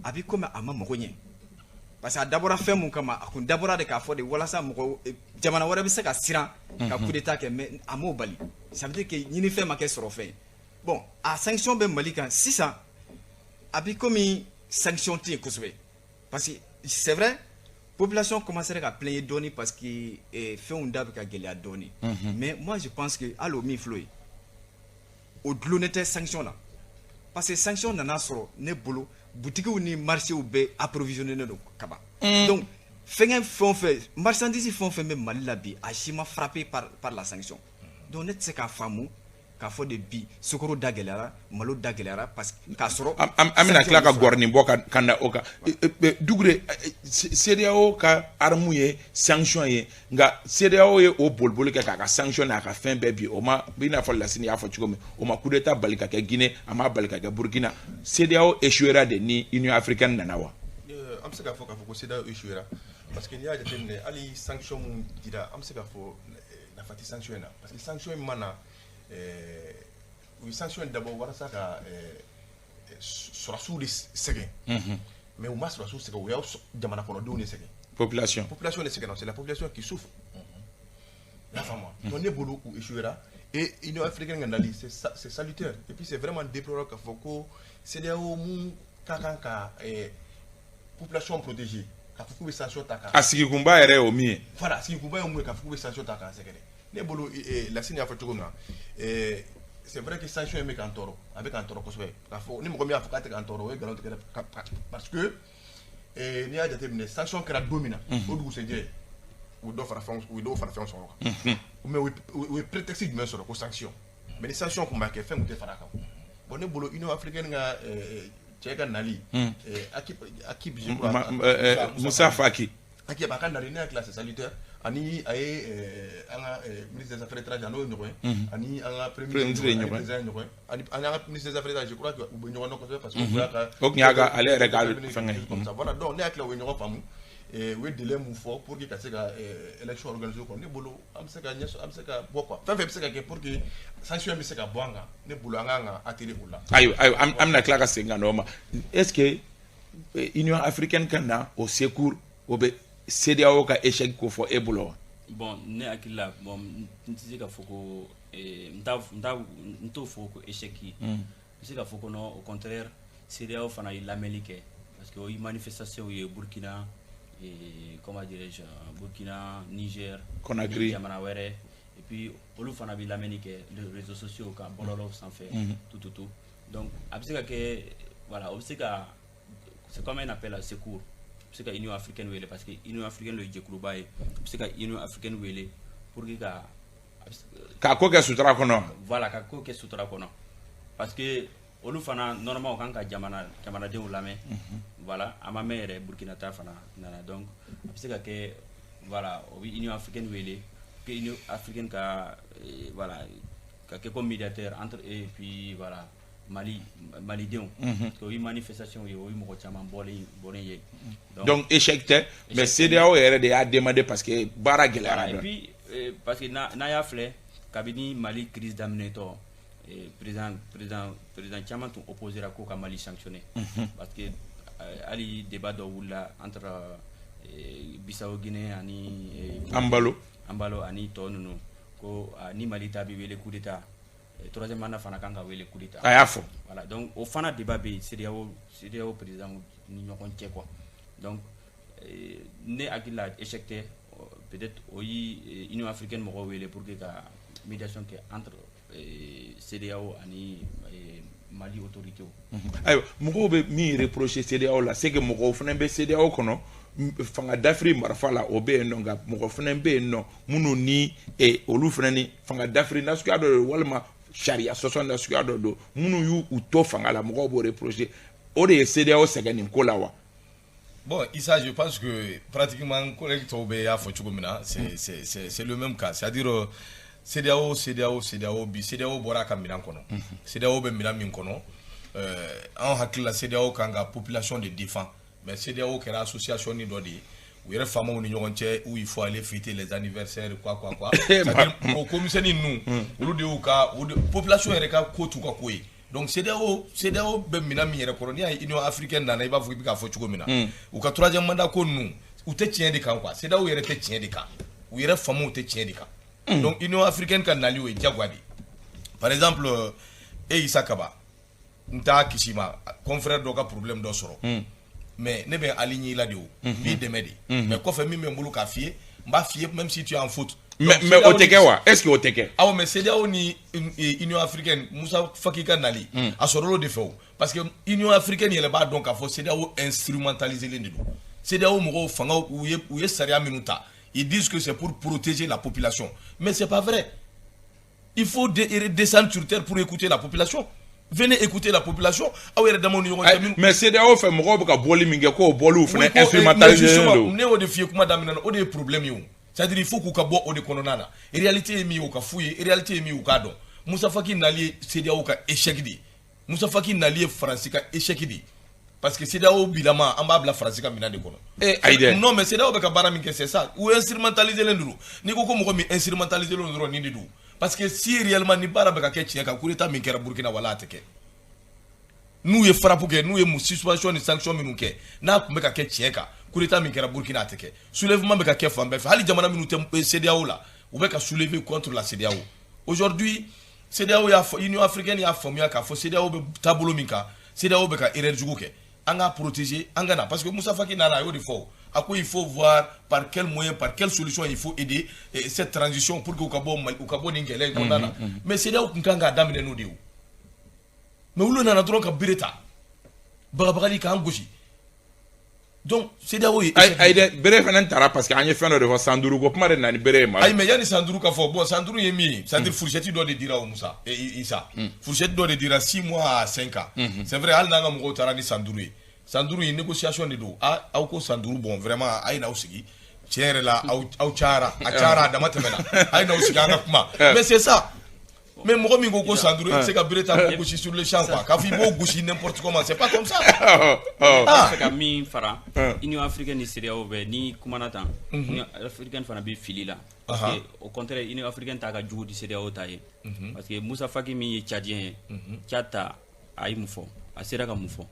a bɛ komi a ma mago ɲɛ. Parce que a dabɔra fɛn mun kama a kun dabɔra de k'a fɔ de walasa mɔgɔ jamana wɛrɛ bɛ se ka siran ka coup d'état kɛ mais a m'o bali. Ça veut dire que ɲinifɛn ma kɛ sɔrɔ fɛn ye. Bon a sanction bɛ Mali kan sisan a bɛ komi sanction tɛ yen kosɛbɛ parce que c'est vrai population commencerait à plaindre dɔɔni parce que fɛnw da bɛ ka gɛlɛya dɔɔni. Mais moi je pense que hali o min filɛ o ye o dulonne tɛ sanction na parce que sanction nana sɔrɔ ne bolo boutiques ni marchés bɛɛ approvisionné don kaban. Donc fɛngɛ fɛn o fɛn marchandise fɛn o fɛn bɛ Mali la bi a si ma frappé par la sanction. Donc ne tɛ se k'a faamu k'a fɔ de bi sukaro da gɛlɛyara malo da gɛlɛyara parce que k'a sɔrɔ. an bɛna tila ka gɔrɔnin bɔ ka na o kan Dugure CEDEAO ka arme ye sanction ye nka CEDEAO ye o boliboli kɛ k'a ka sanction n'a ka fɛn bɛɛ bi o ma i n'a fɔ Lasini y'a fɔ cogo min o ma coup d'état bali ka kɛ Guinée a ma bali ka kɛ Burkina CEDEAO échouera de ni Union africaine nana wa. An bɛ se k'a fɔ ko CEDEAO échouera parce que n'i y'a jateminɛ hali sanction mun dira an bɛ se k'a fɔ nafa tɛ sanction in na parce que sanction in mana u ye sanction in dabɔ walasa ka sɔrɔsiw de sɛgɛn mais u ma sɔrɔsiw sɛgɛn u y'a jamana kɔnɔdenw de sɛgɛn. Population de sɛgɛnna c'est la population qui souffre. I y'a faamu wa donc ne bolo u échouera et Union africaine ka nali c'est salutaire et puis c'est vraiment déplorable k'a fɔ ko CEDEAO mun ka kan ka population protégée k'a fɔ k'u bɛ sanction ta kan. A sigikunba yɛrɛ y'o min ye. Voilà a sigikunba ye mun ye k'a fɔ k'u bɛ sanction ta k'an sɛgɛrɛ. Ne bolo Lasini y'a fɔ cogo min na c'est vrai que sanction in bɛ k'an tɔɔrɔ a bɛ k'an tɔɔrɔ kosɛbɛ k'a fɔ ni mɔgɔ min y'a fɔ k'a tɛ k'an tɔɔrɔ o ye nkalon tigɛ parce que n'i y'a jateminɛ sanction kɛra don min na o dugusɛjɛ u ye dɔw fara fɛnw sɔrɔ kan mais u ye prétexte jumɛn sɔrɔ ko sanction mais ni sanction tun b'a kɛ fɛn tun tɛ fara a kan bon ne bolo Union africaine ka cɛ ka nali Akib Moussa Faki Akib a ka nali ne hakili la c'est salutaire ani a ye an ka ministre des affaires étrangères n'o ye ɲɔgɔn ye ani an ka premier ministre ye ɲɔgɔn ye ani an ka ministre des affaires étrangères je crois que u bɛ ɲɔgɔn dɔn kosɛbɛ parce que o tun y'a ka ale yɛrɛ ka fɛngɛ comme ça voilà donc ne hakili la u ye ɲɔgɔn faamu u ye délai mun fɔ pour que ka se ka élection organiser quoi ne bolo an bɛ se ka bɔ quoi fɛn fɛn bɛ se ka kɛ pour que sanction bɛ se ka bɔ an kan ne bolo an kan ka attirer o la. ayiwa an bɛna tila ka segin ka n'o ma est-ce que Union africaine ka na au secours o bɛ CEDEAO ka échec ko fɔ e bolo wa. Bon ne hakili la bon n tɛ se ka fɔ ko n t'o fɔ ko échec ye n bɛ se ka fɔ ko non au contraire CEDEAO fana ye lamɛnli kɛ parce que o ye manifestation ye Burkina comment dirais-je Burkina Niger Conakry jamana wɛrɛ et puis olu fana bɛ lamɛnni kɛ les réseaux sociaux kan bɔlɔlɔw sanfɛ tout donc a bɛ se ka kɛ voilà o bɛ se ka c'est comme un appel à secours. Se ka Union africaine wele parce que Union africaine le jɛkuluba ye se ka Union africaine wele pour que ka ko kɛ sutura kɔnɔ. Voilà ka ko kɛ sutura kɔnɔ parce que olu fana normalement kan ka jamanadenw lamɛn voilà a ma mɛn yɛrɛ Burkina ta fana nana donc a bɛ se ka kɛ voilà o bɛ Union africaine wele que Union africaine ka voilà ka kɛ comme médiateur entre et puis voilà malidenw o ye manifestation ye o ye mɔgɔ caman bɔlen ye donc échec tɛ mais CEDEAO yɛrɛ de y'a demandé parce que baara gɛlɛyara et puis parce que n'a y'a filɛ kabini Mali crise daminɛtɔ président caman tun opposera ko ka Mali sanctionner parce que hali débat dɔ wulila entre Bissau Guinée ani Ambalo ani tɔ ninnu ko ni Mali ta bɛ wele coup d'état troisième mandat fana kan ka wele coup d'état a y'a fɔ voilà donc o fana débat bɛ yen CEDEAO président ni ɲɔgɔn cɛ quoi donc ne hakili la échec tɛ peut-être o ye Union africaine mɔgɔw wele pour que ka médiation kɛ entre CEDEAO ani Mali autorité ayiwa mɔgɔw bɛ min reprocher CEDEAO la c'est que mɔgɔw fana bɛ CEDEAO kɔnɔ fanga dafiri marifa la o bɛ yen nɔ nka mɔgɔ fana bɛ yen nɔ minnu ni olu fana ni fanga dafiri nasuguya dɔ walima sariya sɔsɔ nasuguya dɔ don minnu y'u to fanga la mɔgɔw b'o reprocher o de ye CEDEAO sɛgɛn nin ko la wa. Bon, Issa, je pense que pratiquement collègue Tobe a fait c'est le même cas. C'est-à-dire CEDEAO bora ka minan kono. CEDEAO be minan min kono. En hakila CEDEAO kanga population de défend. Mais CEDEAO qui est association ni dodi. Où il y a fameux où il faut aller fêter les anniversaires quoi. C'est-à-dire au commissaire nous, ou de uka, ou de population ereka kotu ka koyi. Donc CEDEAO be minan mi yere kono ni Union africaine na iba fu bika fo chugo mina. Ou ka troisième mandat ko nous, ou te tien de kan quoi. CEDEAO yere te tien de kan. Ou yere fameux te tien de kan. Donc Union africaine kan nali o jagwadi. Par exemple Issa Kaba nta kishima confrère doka problème do soro. Mais ne ben aligné là de haut. Bi demedi. Mais quoi fait mi me mbulu ka fie, mba fie même si tu es en faute. Mais au teke wa, est-ce que au teke? Ah mais CEDEAO ni Union africaine Moussa Faki Kanali a soro de feu parce que Union africaine il est pas donc à faut CEDEAO instrumentaliser les ndou. CEDEAO mo fanga ou ye saria minuta. Ils disent que c'est pour protéger la population. Mais c'est pas vrai. Il faut descendre sur terre pour écouter la population. Venez écouter la population. Mais CEDEAO fait moko ka boli minge ko bolu fene instrumentaliser ndo. Ne o de fie kuma damina o de problème yo. C'est-à-dire il faut qu'on bo o de kononana. En réalité mi o ka fouiller, en réalité mi o ka don. Moussa Faki nali CEDEAO ka échec di. Moussa Faki nali France ka échec di. Parce que CEDEAO bilama amba bla France ka mina de kono. Non mais CEDEAO be ka bara minke c'est ça. Ou instrumentaliser l'endro. Ni ko mo mi instrumentaliser l'endro ni de dou. Parce que si réellement ni bara be ka ke tieka coup d'état min kera Burkina wala ateke. Nous ye frappe que nous ye suspension ni sanction minu ke. Na ko be ka ke tieka coup d'état min kera Burkina ateke. Soulèvement be ka ke fambe. Hali jamana minu te CEDEAO là. Ou be ka soulever contre la CEDEAO. Aujourd'hui CEDEAO ya Union africaine ya formé ka fo CEDEAO be tabolo minka. CEDEAO be ka erreur jugo ke. Anga protéger angana parce que Moussa Faki nana yo de fort. À quoi il faut voir par quel moyen, par quelle solution il faut aider cette transition pour que Ukabo Ningele condamne. Mais c'est là où Nkanga damine nous dit. Mais où l'on a trop qu'à bireta. Barabali ka angoshi. Donc c'est là où il aide bere fenen tara parce que anye feno de Sanduru ko pare nani bere ma. Ay mais yani Sanduru ka fo bon Sanduru yemi, c'est-à-dire Fourchette doit le dire à Moussa et Issa. Fourchette doit le dire à 6 mois à 5 ans. C'est vrai al nanga mo tara ni Sanduru. Sanduru une négociation de do a ko Sanduru bon vraiment ay na usigi tiere la au chara a chara da matemena ay na usigi anga kuma mais c'est ça mais mo mi go ko Sanduru c'est ka bireta ko gouchi sur le champ quoi ka fi mo gouchi n'importe comment c'est pas comme ça c'est ka mi fara Union africaine ni CEDEAO be ni kumanata Union africaine fana be fili la parce que au contraire Union africaine ta ka jugu di CEDEAO ta ye parce que Moussa Faki mi tchadien tchata ay mu fo a sera ka mu fo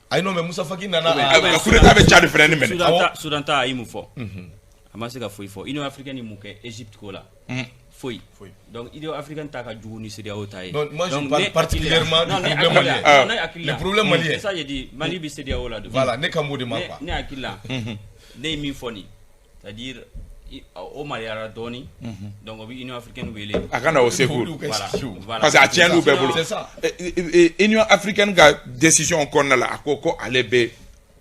ay non mais Moussa Faki nana coup d'état be Tchad frère ni men Soudan ta ay mu fo amase ka foi fo Union africaine ni mu ke Égypte ko la foi donc Union africaine ta ka jugu ni CEDEAO ta ye donc moi je parle particulièrement du problème malien le problème malien c'est ça je dis Mali bi CEDEAO la voilà ne ka modi ma quoi ne akila ne mi foni c'est-à-dire au Maliara Doni donc Union africaine wele akana au secours voilà parce que a tient nous be bolo c'est ça Union africaine ga décision qu'on la akoko alebe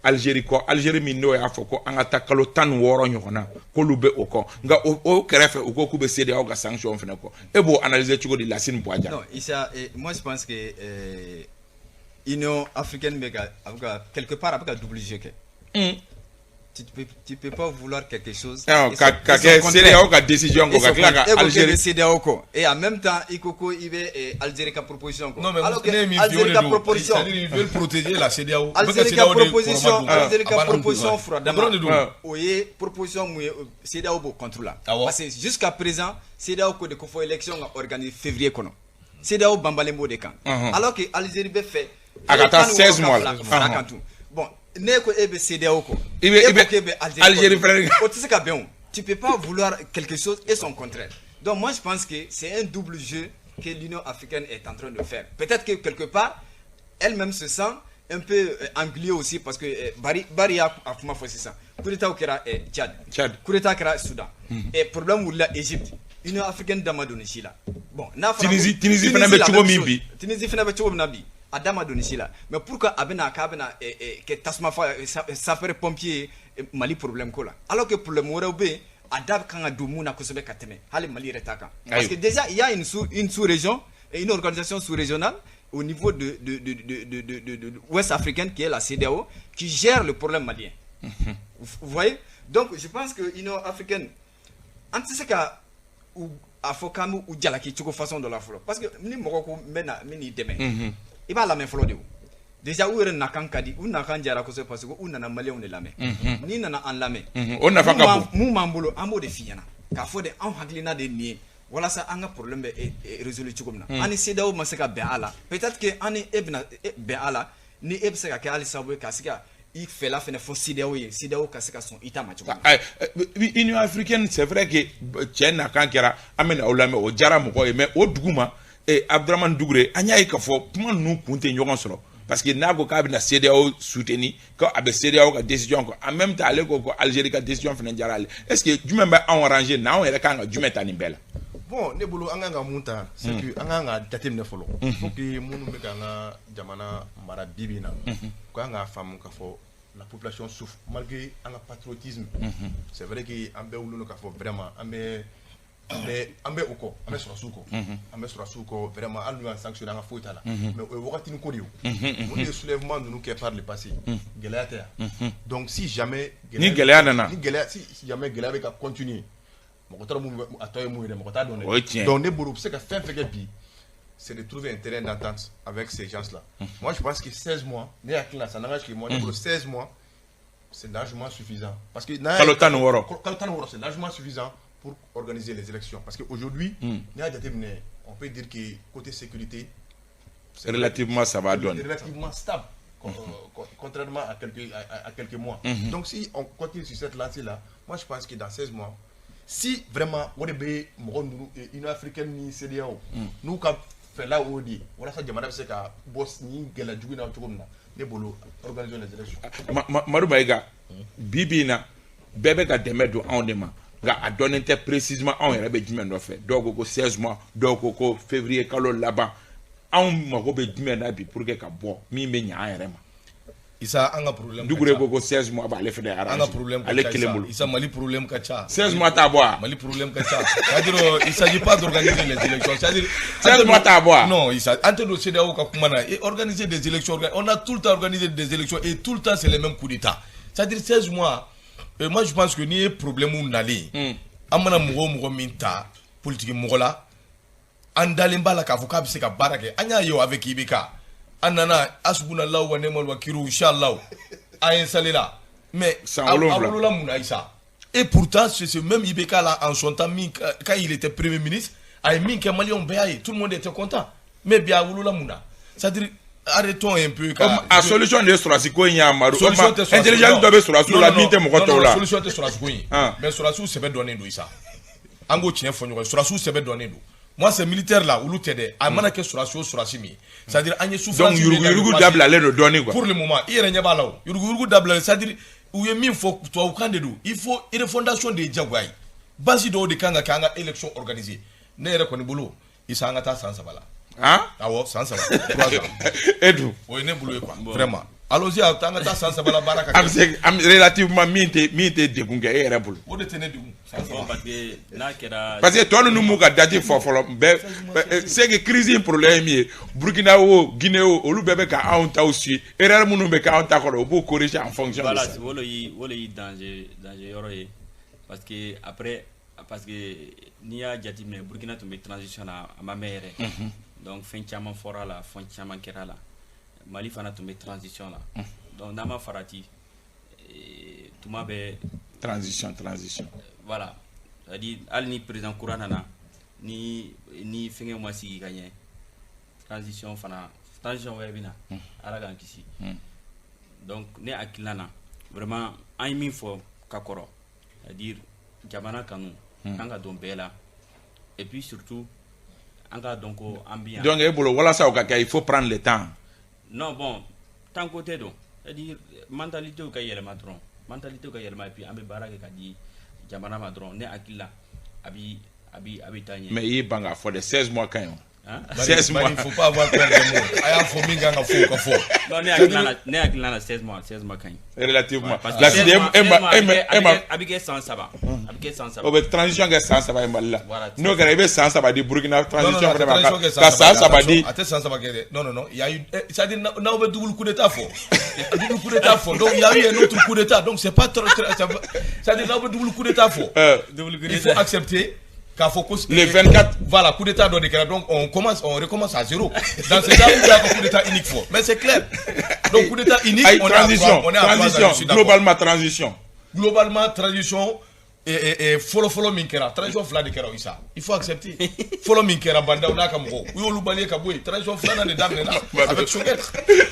Algérie ko Algérie minno ya foko anga takalo tan woro nyona ko lube oko nga o kerefe oko ku be CEDEAO ga sanction fene ko e bo analyser tugo di Lassine Boadja. Non, Issa, moi je pense que Union africaine mega quelque part avec un double jeu que tu peux pas vouloir quelque chose CEDEAO ka décision ko ga Algérie CEDEAO ko et en même temps ikoko ibe Algérie ka proposition ko non mais alors que Algérie ka proposition ils veulent protéger la CEDEAO Algérie ka proposition froidement oye proposition mu CEDEAO bo contrôle parce que jusqu'à présent CEDEAO ko de ko fo élection organisée février kono CEDEAO bambalembo de kan alors que Algérie be fait agata 16 mois bon ne ko ebe CEDEAO ko Algérie frère tu peux pas vouloir quelque chose et son contraire. Donc moi je pense que c'est un double jeu que l'Union africaine est en train de faire. Peut-être que quelque part elle-même se sent un peu engluée aussi parce que Bari a fait ça. Coup d'état au Kera Tchad. Coup d'état au Soudan. Et problème où la Égypte. L'Union africaine d'Amadonissi là. Bon, Tunisie fait un peu mimbi. Tunisie fait un peu nabi. Adama Donissi là. Mais pourquoi abena que tasma ça fait pompier Mali problème ko là. Alors que pour le Mouraoubé adab kanga dumuna kosobe kateme. Hali Mali retaka. Parce que déjà il y a une sous-région et une organisation sous-régionale au niveau de l'Ouest africaine, qui est la CEDEAO, qui gère le problème malien. Vous voyez? Donc, je pense que l'Union africaine, en tout cas, Afokamu ou Djalaki, tu façon de la flore. Parce que ni Morocco mena mini demain. Il va la même flore de vous. Déjà, où est Nakan Kadi, ou Nakan Djarakose, parce que ou Nana Malien de la main. Ni Nana en la main. On n'a pas Moumambulo, un mot de fiana. Car faut de Anhaglina de nier. Voilà ça, un problème est résolu. Ani Sedao Maseka Beala. Peut-être que Ani Ebna Beala, ni Ebseka Kali Sabwe Kasika. Il fait la fin de Sidao Kaseka son Itama. L'Union africaine, c'est vrai que Tchèna Kankera amène au lame au Djaram, mais au Douguma et Abdraman Dougré, Anya Kafo, comment nous compter Yoran solo. Parce que Nago Kabina CDAO soutenu, quand avec CDAO a décision, en même temps, l'Algérie a décision financière. Est-ce que du même en arrangé, non, et quand du mettre en belle? Bon, ne bolo anga munta, c'est que anga datem ne follow. Faut que mon mekanga jamana mara bibina. Quand anga femme kafo, la population souffre malgré un patriotisme. C'est vrai que ambe ulu no kafo vraiment ambe uko, ambe surasuko, ambe surasuko vraiment alu en sanctionner un faute là. Mais au wakati nous kodio, on est soulèvement nous qui par le passé, Gelata. Donc si jamais ni Gelata si jamais Gelata va continuer. Donc c'est de trouver un terrain d'entente avec ces gens-là. Moi je pense que 16 mois, ça n'engage que moi, 16 mois, c'est largement suffisant. Parce que c'est largement suffisant pour organiser les élections. Parce qu'aujourd'hui, on peut dire que côté sécurité, c'est relativement ça va donner. Relativement stable. Contrairement à quelques mois. Donc si on continue sur cette lancée-là, moi je pense que dans 16 mois, si vraiment on est une africaine ni CEDEAO nous quand fait là où dit voilà ça demande c'est qu'à Bosnie gela jugina autokomna ne bolo organiser les élections Marubaïga bibina bébé ka demedo en dema ga a donné précisément on yɛrɛ bɛ jumɛn nɔfɛ dɔw ko 16 mois dɔw ko février kalo laban anw mago bɛ jumɛn na bi pour que ka bɔ min bɛ ɲɛ an yɛrɛ ma Isa anga problème. Dugure ko 16 mois ba le fait arranger. Anga problème ka cha. Isa Mali problème ka cha. 16 mois ta bois. Mali problème ka cha. C'est-à-dire il s'agit pas d'organiser les élections. C'est-à-dire 16 mois ta bois. Non, Isa entre le CEDEAO ka kumana et organiser des élections. On a tout le temps organisé des élections et tout le temps c'est les mêmes coups d'état. C'est-à-dire 16 mois. Moi je pense que ni problème ou nali. Amana mugo minta politique mugola. Andalimba la ka fuka bi se ka barake. Anya yo avec Ibeka. Anana asbunallah wa ni'mal wakil inchallah a installé là mais et pourtant c'est ce même Ibeka là en son temps quand il était premier ministre a mis que Malion Béaï tout le monde était content mais bien wulula muna c'est-à-dire arrêtons un peu a solution de surasi ko nya maru intelligence dobe surasi la minte mo ko la solution de surasi ko mais surasi se be donner do isa ango tien fonyo surasi se be donner do. Moi, ces militaires là, où l'outil a mana que surasi mi. C'est-à-dire, agne souffrance. Donc, yurugu dabla aller le donner quoi. Pour le moment, il y a pas là. Yurugu dabla, c'est-à-dire, où il y a faut toi au candidat. Il faut une fondation de Djagouaï. Basi do de kanga élection organisée. Ne reconnait boulot. Il s'en a sans sabala. Hein? Ah ouais, sans sabala. 3 ans. Et tout. Oui, ne boulot quoi. Vraiment. Allons-y, à tanga sans sabala baraka. Relativement minte degunga et rebul. Où de tenir du parce que toi nous mou ka dati fofolo c'est que crise problème yi Burkina o Guinée o olu bebe ka on ta aussi erreur munu be ka on ta ko bo corriger en fonction de ça. Voilà, wolo yi danger yoro yi parce que après parce que ni ya jati mais Burkina tombe transition à ma mère. Donc fin chama fora la fin chama kera la Mali fana tombe transition là. Donc nama farati tuma be transition. Voilà. C'est-à-dire, al ni président Kouranana, ni fenge moi si gagné. Transition webina, alagan kisi. Donc, ne akilana, vraiment, un min fo kakoro. C'est-à-dire, jamana kanu, anga don bela. Et puis surtout, anga donko ambiance. Donc, voilà ça, il faut prendre le temps. Non, bon, tant côté donc. C'est-à-dire, mentalité au cahier le matron. Mentalité au cahier le matron, et puis ambe barake kadi. Jamana madron ne akila abi tanye mais il banga for the 16 mois quand 16 mois. Il ne faut pas avoir peur des mots. Aya fo minga nga fo ka fo. Non, ne akilana 16 mois quand relativement parce la que c'est Emma abike sans saba o be transition ke sans saba Mali Voilà. no gara be sans saba di Burkina transition non, vraiment transition ka sans saba di attends sans saba que non, il y a eu c'est-à-dire na on double coup d'état fort. Double coup d'état fort. Donc il y a eu un autre coup d'état. Donc c'est pas trop c'est-à-dire na double coup d'état fort. Il faut accepter qu'à focus les 24 voilà coup d'état dans lesquels donc on recommence à zéro. Dans ce cas où il y a un coup d'état unique fort. Mais c'est clair. Donc coup d'état unique on est à transition globalement transition et follow minkera transition fla de kera isa il faut accepter follow minkera banda on a comme go oui on l'oublie ka boy transition fla dans les dames avec Choguel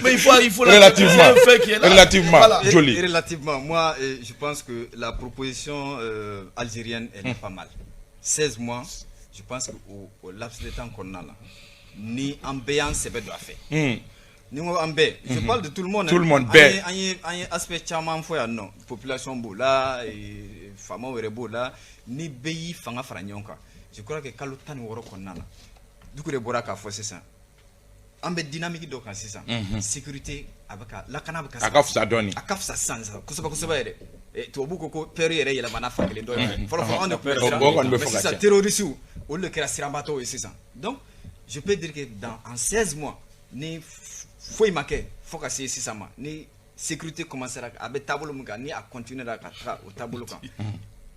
mais il faut relativement joli relativement moi je pense que la proposition algérienne elle est pas mal 16 mois je pense que au laps de temps qu'on a là ni ambiance c'est doit faire je parle de tout le monde. Tout le monde. Un aspect charmant fois non. Population boula et femme ou là ni pays fanga franyonka. Je crois que kalutan woro konana. Du coup les boraka faut c'est ça. Ambe dynamique donc c'est ça. Sécurité avec la canab ka. Akaf sa doni. Akaf sa sans. Kosoba ere. Et to buko ko période yela mana fakele do. Folo on est c'est ça terrorisme ou le kera sirambato et c'est ça. Donc je peux dire que en 16 mois ni faut y marquer faut que c'est ça ni sécurité commencera avec tableau muga ni à continuer à au tableau quand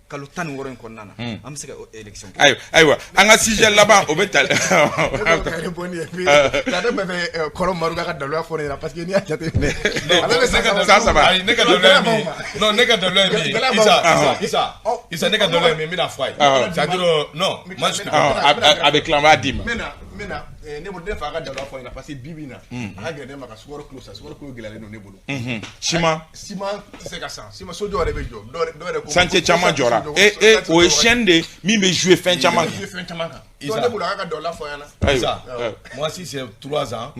kalau tan woro ko nana am se élection aywa anga sujet là-bas au bétal la de me kolo maruga ka dalwa fo ne parce que ni a jate ça va non nega de l'ami isa nega de l'ami mina fry ça dire non moi je avec l'envadim mena ne bo defa ka dalwa fo ne parce que bibina aka gele ma ka suwaro close gelale no ne bolo ciment c'est ka ça ciment so do rebe jo do ko santé chama jora et au chaîne de mi me jouer fin chama moi si c'est 3 ans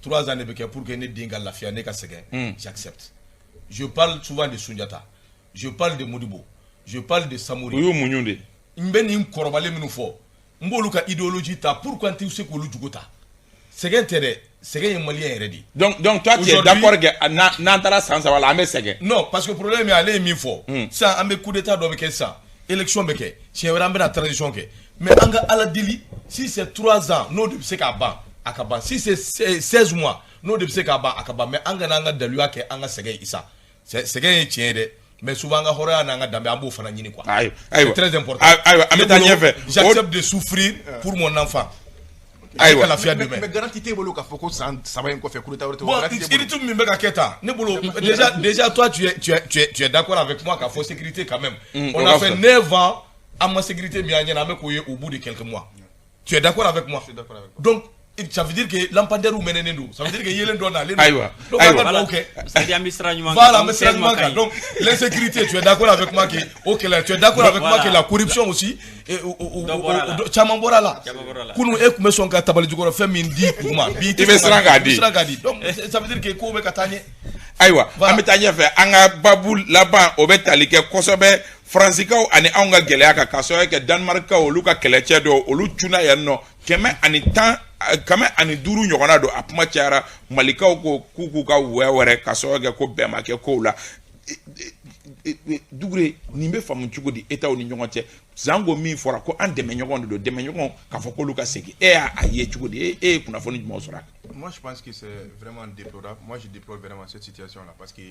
3 ans ne be pour que ne dinga la fia ne ka segen j'accepte je parle souvent de Sundiata je parle de Modibo je parle de Samori yo munyunde mbeni korobale minu fo mbolu ka idéologie ta pourquoi tu sais ko lu jugota segen tere segen malien héredi donc toi tu es d'accord que n'antara sans wala amé segen non parce que problème est aller mi fo ça amé coup d'état do be ça élection be ke c'est vraiment la transition ke mais anga ala dili si c'est 3 ans no de c'est ka ban akaba si c'est 16 mois no de c'est ka ban akaba mais anga nanga dalua ke anga segen isa segen tient de mais souvent nga hora na nga dambe ambo fana nyini quoi c'est très important j'accepte de souffrir pour mon enfant aywa la fia demain mais garantie te bolo ka foko ça va en ko fait coup d'état bon il tout me ka keta ne bolo déjà toi tu es d'accord avec moi qu'il faut sécurité quand même on a fait 9 ans à ma sécurité bien na me koye au bout de quelques mois tu es d'accord avec moi? Je suis d'accord avec donc ça veut dire que lampadaire ou menenendo ça veut dire que yelen dona aywa voilà mais donc l'insécurité tu es d'accord avec moi que OK là tu es d'accord avec moi que la corruption aussi et chamambora là kunu e kume sonka tabali jugoro femi ndi kuma bi srangadi donc ça veut dire que ko be katanye aywa ametanye fe anga babul laban obetali ke kosobe francikaw ani anga gelea ka kaso ke Denmark ka oluka keleche do olu tuna yanno keme ani tan kame ani duru nyogona do apma chara malikaw ko kuku ka wewere kaso ke ko bema ke ko la dugre nimbe famu chugo di eta oni nyongote zango mi fora ko an deme nyogon do deme nyogon ka foko luka seki aye chugo di kuna foni mo sora. Moi je pense que c'est vraiment déplorable. Moi je déplore vraiment cette situation là parce que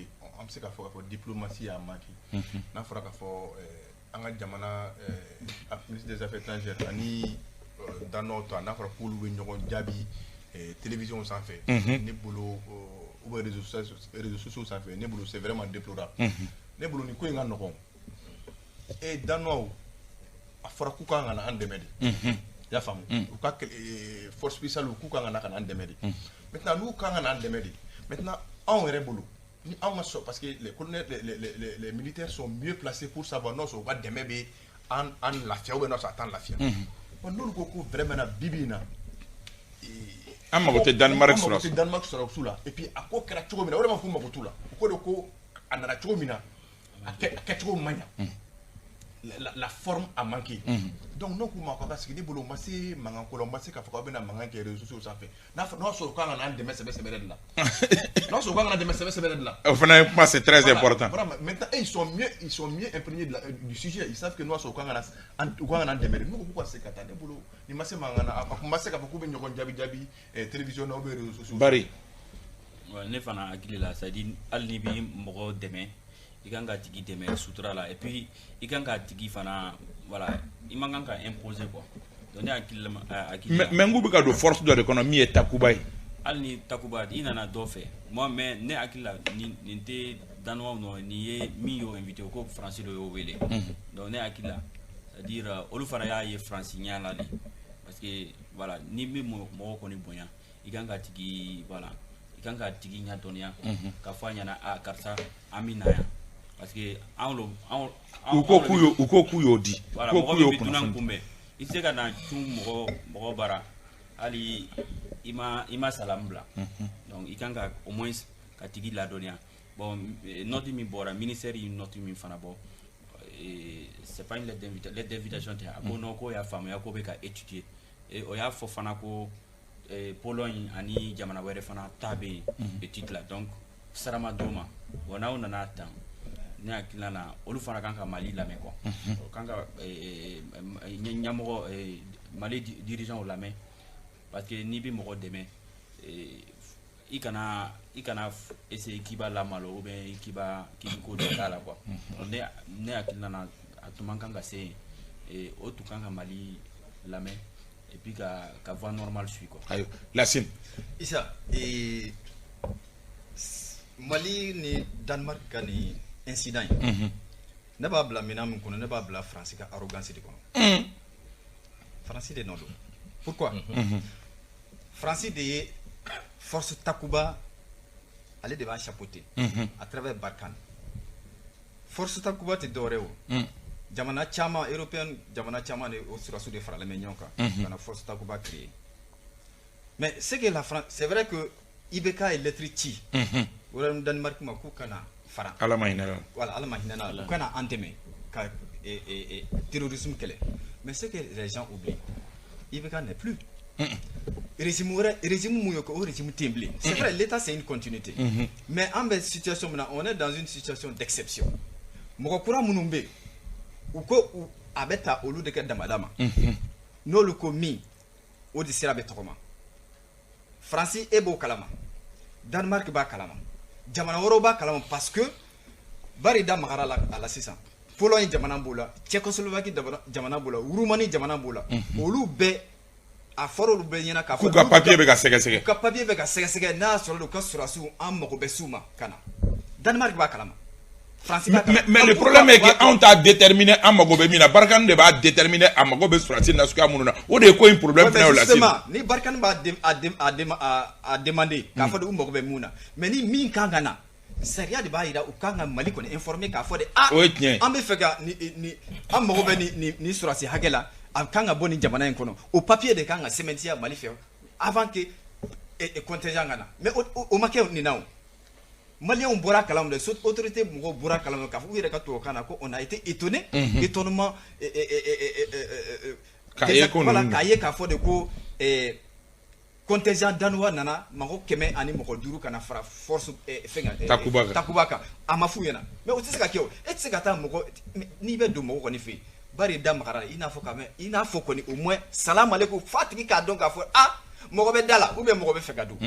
on sait qu'il faut diplomatie à maki na fora ka fo anga jamana ministre des affaires étrangères ani dans notre na fora pour le nyogon jabi télévision sans fait ne bolo ou réseaux sociaux sans fait ne bolo c'est vraiment déplorable. Ne bolo ni ko nga nokon et dans a fora ku ka ngana andemedi ya famu ou ka force spéciale ku ka ngana kana andemedi maintenant nous ka ngana andemedi maintenant on rebolo ni on so parce que les militaires sont mieux placés pour savoir non so va demebe en la fia ou non ça attend la fia on nous ko vraiment na bibina amma ko te Denmark sur là et puis a ko kera chugo mina vraiment fu ma ko tula ko do ko anara chugo mina a ke chugo manya la forme a manqué. Donc non kuma ko parce que ni bolo masi mangan ko lo masi ka fa ko be na mangan ke réseaux sociaux ça fait na so ko ngana de messe de la non so ko ngana de messe de la Au final, c'est très important. Maintenant ils sont mieux imprégnés du sujet, ils savent que nous so ko ngana de messe nous ko c'est kata de bolo ni masi mangana ko masi ka fa ko be nyoko jabi télévision no be réseaux sociaux Bari ne fana akili la c'est à dire hali ni bi mɔgɔ dɛmɛ i kan ka tigi dɛmɛ sutura la et puis i kan ka tigi fana voilà i man kan ka imposer quoi donc ne akili la mais ngu bi ka do force dɔ de kɔnɔ min ye takuba ye hali ni takuba i nana dɔ fɛ moi mais ne akili la nin tɛ danois nɔ nin ye min y'o invité o ko faransi dɔ y'o wele donc ne akili la c'est à dire olu fana y'a ye faransiya la de parce que voilà ni bɛ mɔgɔ kɔni bonya i kan ka tigi voilà i kan ka tigi ɲɛdɔnniya ka fɔ a ɲɛna a karisa an bɛ na yan parce que u ko k'u y'o di voilà ko k'u y'o mɔgɔ bɛ dunan kunnafoni kunbɛn i tɛ se ka na cun mɔgɔ bara hali i ma salamu bila donc i kan ka au moins ka tigi ladɔnniya bon note min bɔra ministère ye note min fana bɔ c'est pas une lettre d'invitation tɛ a ko non ko y'a faamuya ko bɛ ka étudier o y'a fɔ fana ko Pologne ani jamana wɛrɛ fana ta bɛ yen étude la donc sarama d'o ma bon n'aw nana tan ne hakili la olu fana kan ka Mali lamɛn quoi kan ka ɲɛmɔgɔ Mali dirigeant lamɛn parce que n'i bɛ mɔgɔ dɛmɛ i kana essayer k'i b'a lamalo ou bien k'i bɛ ko dɔ k'a la quoi ne hakili la a tun man kan ka se yen o tun kan ka Mali lamɛn et puis ka voie normale suit quoi. Ayo Lassine Issa Mali ni Danemark ka ni incident ne b'a bila mina min kɔnɔ ne b'a bila France ka arrogance de kɔnɔ France de nɔ don pourquoi France de ye force Takuba ale de b'a chapeauter à travers Barkhane force Takuba tɛ dɔwɛrɛ o jamana caman européen jamana caman de o surasu de faralen bɛ ɲɔgɔn kan kana force Takuba créer mais c'est que la France c'est vrai que IBK est lettre ci o Danemark ma k'u kana fara ala ma hinɛ voilà ala ma hinɛ na u kana an dɛmɛ ka terrorisme kɛlɛ mais c'est que les gens oublient IBK n'est plus régime mun ye o régime tɛ yen bilen c'est vrai l'état c'est une continuité mais an bɛ situation min na on est dans une situation d'exception mɔgɔ kura minnu bɛ yen u ko a bɛ ta olu de kɛ damada ma n'olu ko min o de sira bɛ tɔgɔma Faransi e b'o kalama Danemark b'a kalama jamana wɛrɛw b'a kalama parce que bari da magara a la sisan Pologne jamana b'o la Tchécoslovaquie jamana b'o la Roumanie jamana b'o la olu bɛɛ a fɔra olu bɛɛ ɲɛna k'a fɔ k'u ka papier bɛ ka sɛgɛsɛgɛ u ka papier bɛ ka sɛgɛsɛgɛ n'a y'a sɔrɔ u ka sɔrɔsiw an mago bɛ s'u ma ka na Danemark b'a kalama mais le problème est que on t'a déterminé à mago be mina Barkhane de b'a déterminé à mago be surasi na suka mununa o de ko un problème fana la justement ni Barkhane b'a demander k'a fɔ de u mago bɛ mun na mais ni min kan ka na sariya de b'a yira u kan ka Mali kɔni informer k'a fɔ de an bɛ fɛ ka ni an mago bɛ ni surasi hakɛ la a kan ka bɔ ni jamana in kɔnɔ o papier de kan ka sɛmɛntiya Mali fɛ avant que contingent ka na mais o ma kɛ nin na o Maliens bɔra kalama de autorité mɔgɔw bɔra kalama k'a fɔ u yɛrɛ ka tubabukan na ko on a été étonné étonnement k'a ye k'a fɔ de ko contingent danois nana mɔgɔ 100 ani mɔgɔ 5 kana fara force fɛn Takuba kan a ma f'u ɲɛna mais o tɛ se ka kɛ o e tɛ se ka taa mɔgɔ n'i bɛ don mɔgɔ kɔni fɛ yen bari da magara i n'a fɔ kɔni au moins salam aleikum fa tigi k'a dɔn k'a fɔ mɔgɔ bɛ da la ou bien mɔgɔ bɛ fɛ ka don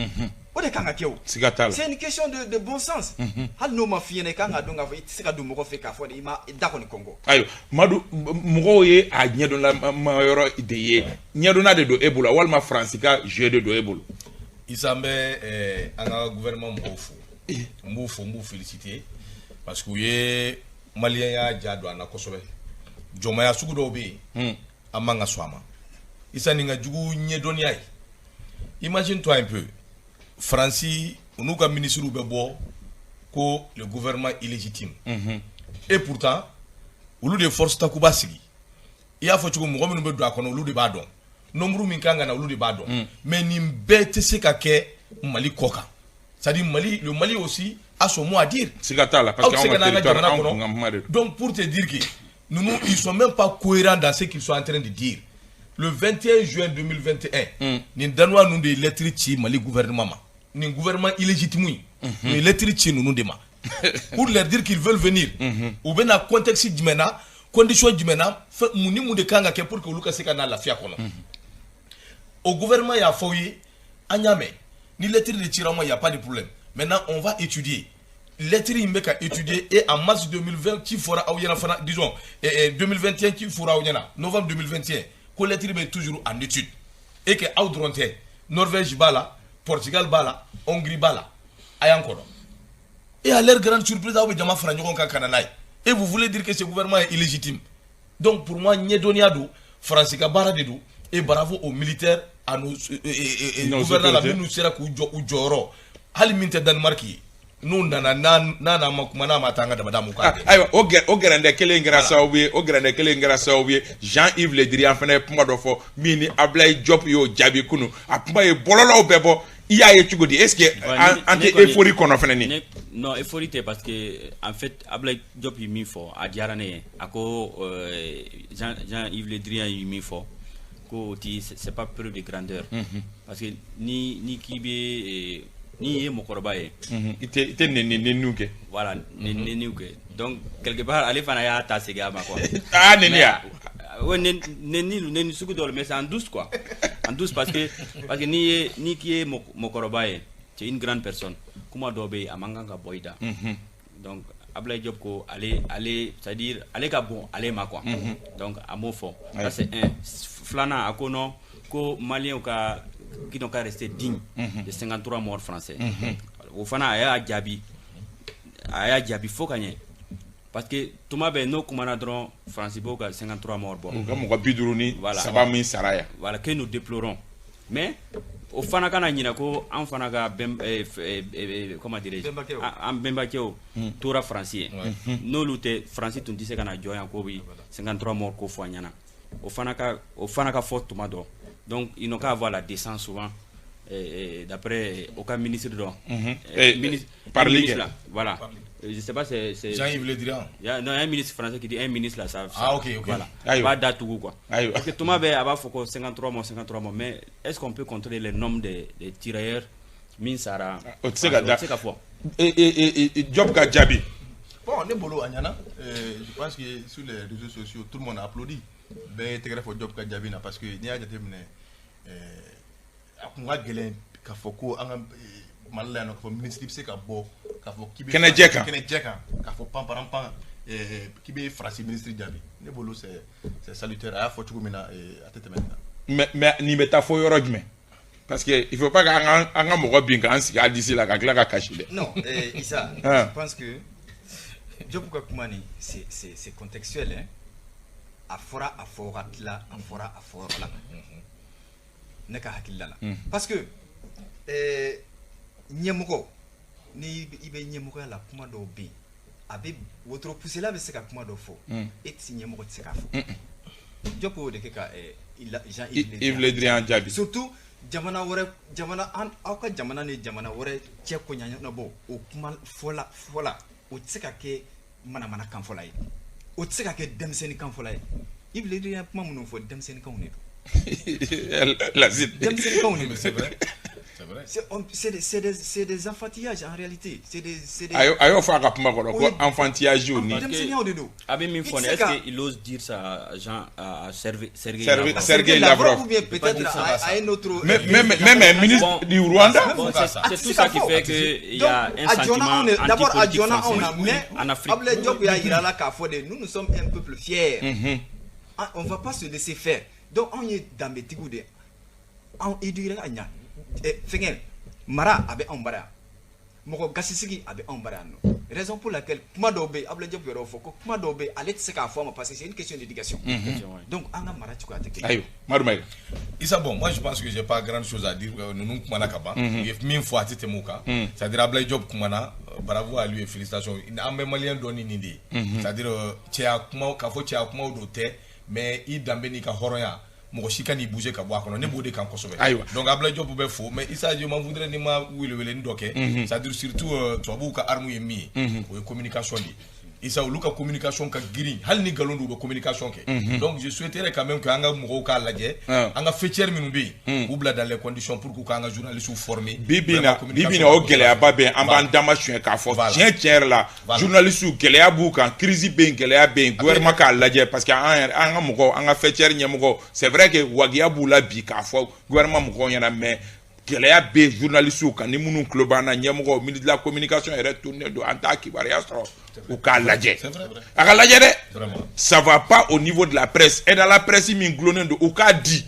o de kan ka kɛ o c'est une question de bon sens hali n'o ma f'i ɲɛna i kan ka dɔn k'a fɔ i tɛ se ka don mɔgɔ fɛ k'a fɔ de i ma da kɔni kɔngɔ ayiwa Madu mɔgɔw ye a ɲɛdɔnmayɔrɔ de ye ɲɛdɔnna de don e bolo walima Faransi ka jeu de don e bolo Issa n bɛ an ka gouvernement mɔgɔw fo n b'u féliciter parce que u ye maliyɛn y'a ja don an na kosɛbɛ jɔnmaya sugu dɔw bɛ yen an man ka sɔn a ma Issa nin ka jugu ɲɛdɔnniya ye imagine-toi un peu Faransi n'u ka ministres bɛ bɔ ko le gouvernement illégitime et pourtant olu de force Takuba sigi i y'a fɔ cogo mɔgɔ minnu bɛ don a kɔnɔ olu de b'a dɔn nombre min kan ka na olu de b'a dɔn mais nin bɛɛ tɛ se ka kɛ Mali kɔ kan c'est-à-dire le Mali aussi a son mot à dire siga t'a la parce que donc pour te dire que ils sont même pas cohérents dans ce qu'ils sont en train de dire. Le 21 juin 2021, les Danois nous des lettres ci Mali gouvernement, les gouvernement illégitime, les lettres ci nous dema pour leur dire qu'ils veulent venir. Ou bien à contexte du maintenant, condition du maintenant, fait mouni mou de kanga ke pour que Lucas Sekana la fia kono. Au gouvernement il y a fouillé, Anyame, ni lettres de tirama il y a pas de problème. Maintenant on va étudier. Lettres il me étudier et en mars 2020 qui fera disons 2021 qui fera novembre 2021. Que lettres est toujours en étude et que Audronte, Norvège bala, Portugal bala, Hongrie bala, encore. Et à leur grande surprise, et vous voulez dire que ce gouvernement est illégitime. Donc pour moi, Niedoniado, Francisca Baradedou, et bravo aux militaires, à nos gouvernants, la nous sera ou Joro, Haliminte Danemark. Nous nana makumana matanga da madame ka aywa o grande kele ngrasa obi o grande kele ngrasa obi Jean-Yves Le Drian fene puma do fo mini Ablaye Diop yo jabi kunu apuma e bololo bebo iya ye tugodi est-ce que anti euphorie kono fene ni non euphorie parce que en fait Ablaye Diop mi fo a diarane ako Jean-Yves Le Drian mi fo ko ti c'est pas preuve de grandeur parce que ni kibe ni est mokoroba ye ite ne nuke voilà ne nuke donc quelque part aller fana ya ta sega ma quoi ah ne ya ouais ne suku dol mais c'est en douce quoi en douce parce que ni qui est mokoroba ye c'est une grande personne kuma dobe amanga boyda donc Ablaye Diop ko aller c'est-à-dire aller ka bon aller ma quoi donc amour fort ça c'est un flana akono ko malien ka qui n'ont qu'à rester dignes de 53 morts français. Au fana aya jabi faut gagner parce que tout ma ben no kumana dron français bo ka 53 morts bon. Comme biduruni ça va min saraya. Voilà que nous déplorons. Mais au fana kana nyina ko en fana ga comment dirais-je en bembakeo toura français. No lutte français tun dise kana joya ko bi 53 morts ko fo nyana. Au fana ka faute tout ma do. Donc, ils n'ont qu'à avoir la décence souvent, d'après aucun ministre de ministre là, voilà. Je ne sais pas, c'est Jean-Yves Le Drian. Il y a un ministre français qui dit un ministre là, ça. Ok. Voilà. Pas d'Atougou quoi. Parce que Thomas Béaba faut 53 mois. Mais est-ce qu'on peut contrôler le nombre de tirailleurs Minsara c'est Job Gadjabi. Bon, on est bolo Anyana. Je pense que sur les réseaux sociaux, tout le monde a applaudi. Ben, c'est grave au Job Gadjabi parce que n'y a pas de akunga gelen ka foko anga malala no ko ministre c'est ka bo ka fo kibe kene jeka ka fo pam kibe France ministre Diaby ne bolo c'est salutaire à fo tukumina à tete maintenant mais ni métaphore yoro jume parce que il faut pas que anga mo binga ansi ka d'ici là ka kla ka non Issa je pense que Job Kakumani c'est contextuel hein afora aforatla afora aforala neka hakilala parce que nyemoko ni ibe nyemoko la kuma do bi abi wotro pousser là c'est ka kuma do fo et si nyemoko c'est ka fo Jopo de ka Jean-Yves Le Drian Diaby surtout jamana an aka jamana ni jamana wore che ko nyanya no bo o kuma fola o tsika ke mana kan fola yi o tsika ke demseni kan fola yi Yves Le Drian kuma munun fo demseni kan ne la zit demseni kan ne C'est vrai. C'est des enfantillages en réalité. C'est des ayo fa ka kuma ko enfantillage ni Abi min fone est-ce qu'il ose dire ça à Sergei Lavrov ou bien peut-être à un autre même ministre du Rwanda c'est tout ça qui fait que il y a un sentiment d'abord à Djona on a en Afrique Ablaye Diop ya irala ka fode nous sommes un peuple fier on va pas se laisser faire donc on est dans des tigoude on éduire anya fengel mara abe ambara moko gasisigi abe ambara no raison pour laquelle kuma dobe Ablaye Diop yoro foko kuma dobe allait se ka forme parce que c'est une question d'éducation donc anga mara tu quoi te ayo marumay Issa bon moi je pense que j'ai pas grand chose à dire nous kumana kaba il mille fois tete muka c'est-à-dire Ablaye Diop kumana bravo à lui et félicitations il a même malien doni nindi c'est-à-dire tia kuma ka fo tia kuma do te mais il dambe ni ka horoya mo shika ni bouger ka bois kono ne bode kan kosobe donc Ablaye Diop be fo mais Issa je m'en voudrais ni ma wile ni doké c'est-à-dire surtout to abuka armu yemi ou communication di Issa olu ka communication ka giri hal ni galon do communication ke donc je souhaiterais quand même que anga mo ka lajé anga feature minu bi ou bla dans les conditions pour que anga journaliste formé bibina o geleya ba be an ban dama chuen ka fo tien la journaliste geleya bu kan crise be geleya be gouvernement ka lajé parce que anga mo anga feature nyemo c'est vrai que wagia bu la bi ka fo gouvernement mo yana mais geleya be journaliste kan ni munu klobana nyemo ministre de la communication est retourné do anta kibaria stro ou ka lajé aka lajé de ça va pas au niveau de la presse et dans la presse mi nglonen do ou ka di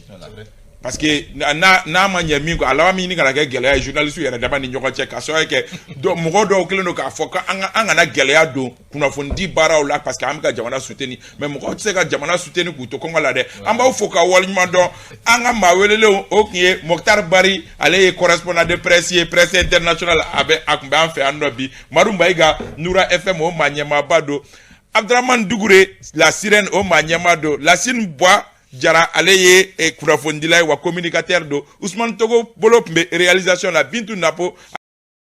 parce que na manya mingo alawa mi ni kala ke geleya journaliste yere daba ni nyoko che ka so ke do mo do kleno ka foka anga na geleya do kuna fondi bara la parce que amka jamana soutenu mais mo ko tse ka jamana soutenu ku to kongo la de amba foka walima do anga mawelele o kiye Mokhtar Bari ale correspondant de presse internationale abe akumbe an fe anobi marumba iga Nura FM o manyema bado Abdraman Dougouré la sirène o manyema do la sine bois Jara aleye kurafondila wa communicateur do Ousmane Togo Bolopmbe réalisation la Bintou Napo